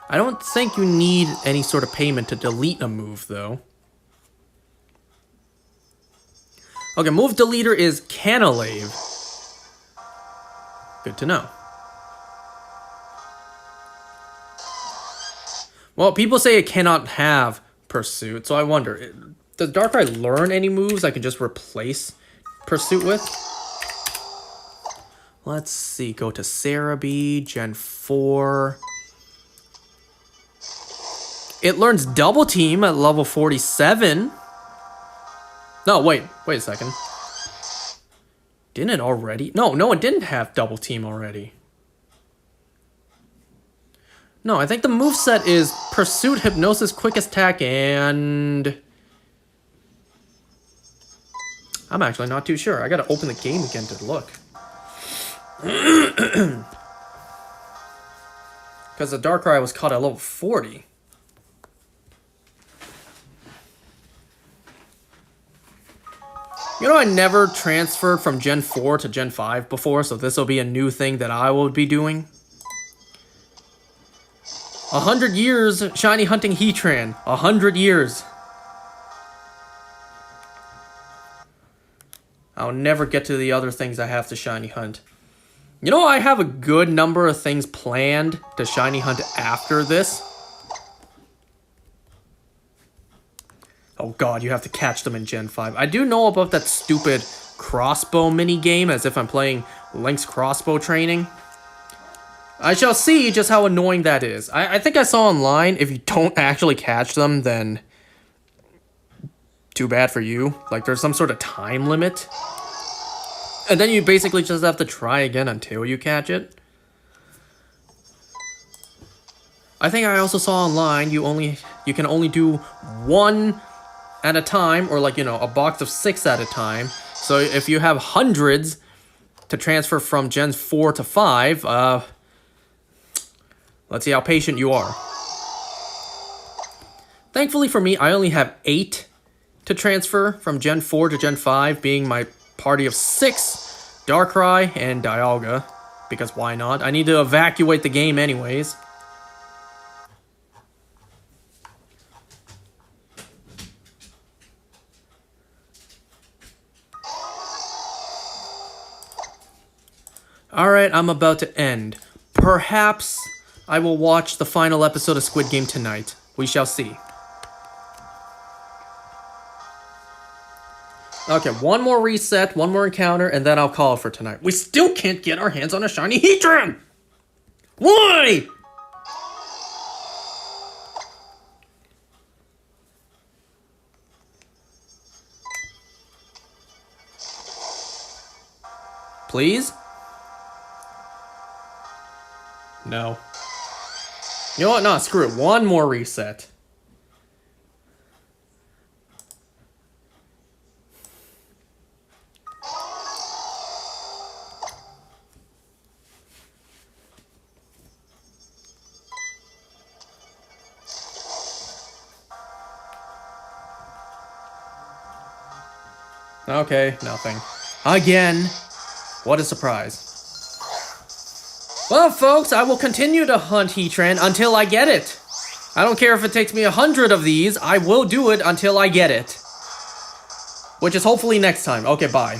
I don't think you need any sort of payment to delete a move, though. Okay, move deleter is Canalave. Good to know. Well, people say it cannot have Pursuit, so I wonder, does Darkrai learn any moves I can just replace Pursuit with? Let's see, go to Cerebi, Gen 4. It learns Double Team at level 47. No, wait a second. Didn't it already? No, it didn't have Double Team already. No, I think the moveset is Pursuit, Hypnosis, Quick Attack, and... I'm actually not too sure. I gotta open the game again to look. Because the Darkrai was caught at level 40. You know, I never transferred from Gen 4 to Gen 5 before, so this will be a new thing that I will be doing. 100 years shiny hunting Heatran. 100 years. I'll never get to the other things I have to shiny hunt. You know, I have a good number of things planned to shiny hunt after this. Oh god, you have to catch them in Gen 5. I do know about that stupid crossbow mini-game, as if I'm playing Link's crossbow training. I shall see just how annoying that is. I think I saw online, if you don't actually catch them, then... too bad for you. Like, there's some sort of time limit. And then you basically just have to try again until you catch it. I think I also saw online, you can only do one at a time, or like, you know, a box of 6 at a time. So if you have hundreds to transfer from Gens 4 to 5, let's see how patient you are. Thankfully for me, I only have 8 to transfer from Gen 4 to Gen 5, being my party of 6, Darkrai and Dialga, because why not? I need to evacuate the game anyways. Alright, I'm about to end. Perhaps I will watch the final episode of Squid Game tonight. We shall see. Okay, one more reset, one more encounter, and then I'll call it for tonight. We still can't get our hands on a shiny Heatran! Why? Please? No. You know what? No, screw it. One more reset. Okay, nothing. Again. What a surprise. Well, folks, I will continue to hunt Heatran until I get it. I don't care if it takes me 100 of these, I will do it until I get it. Which is hopefully next time. Okay, bye.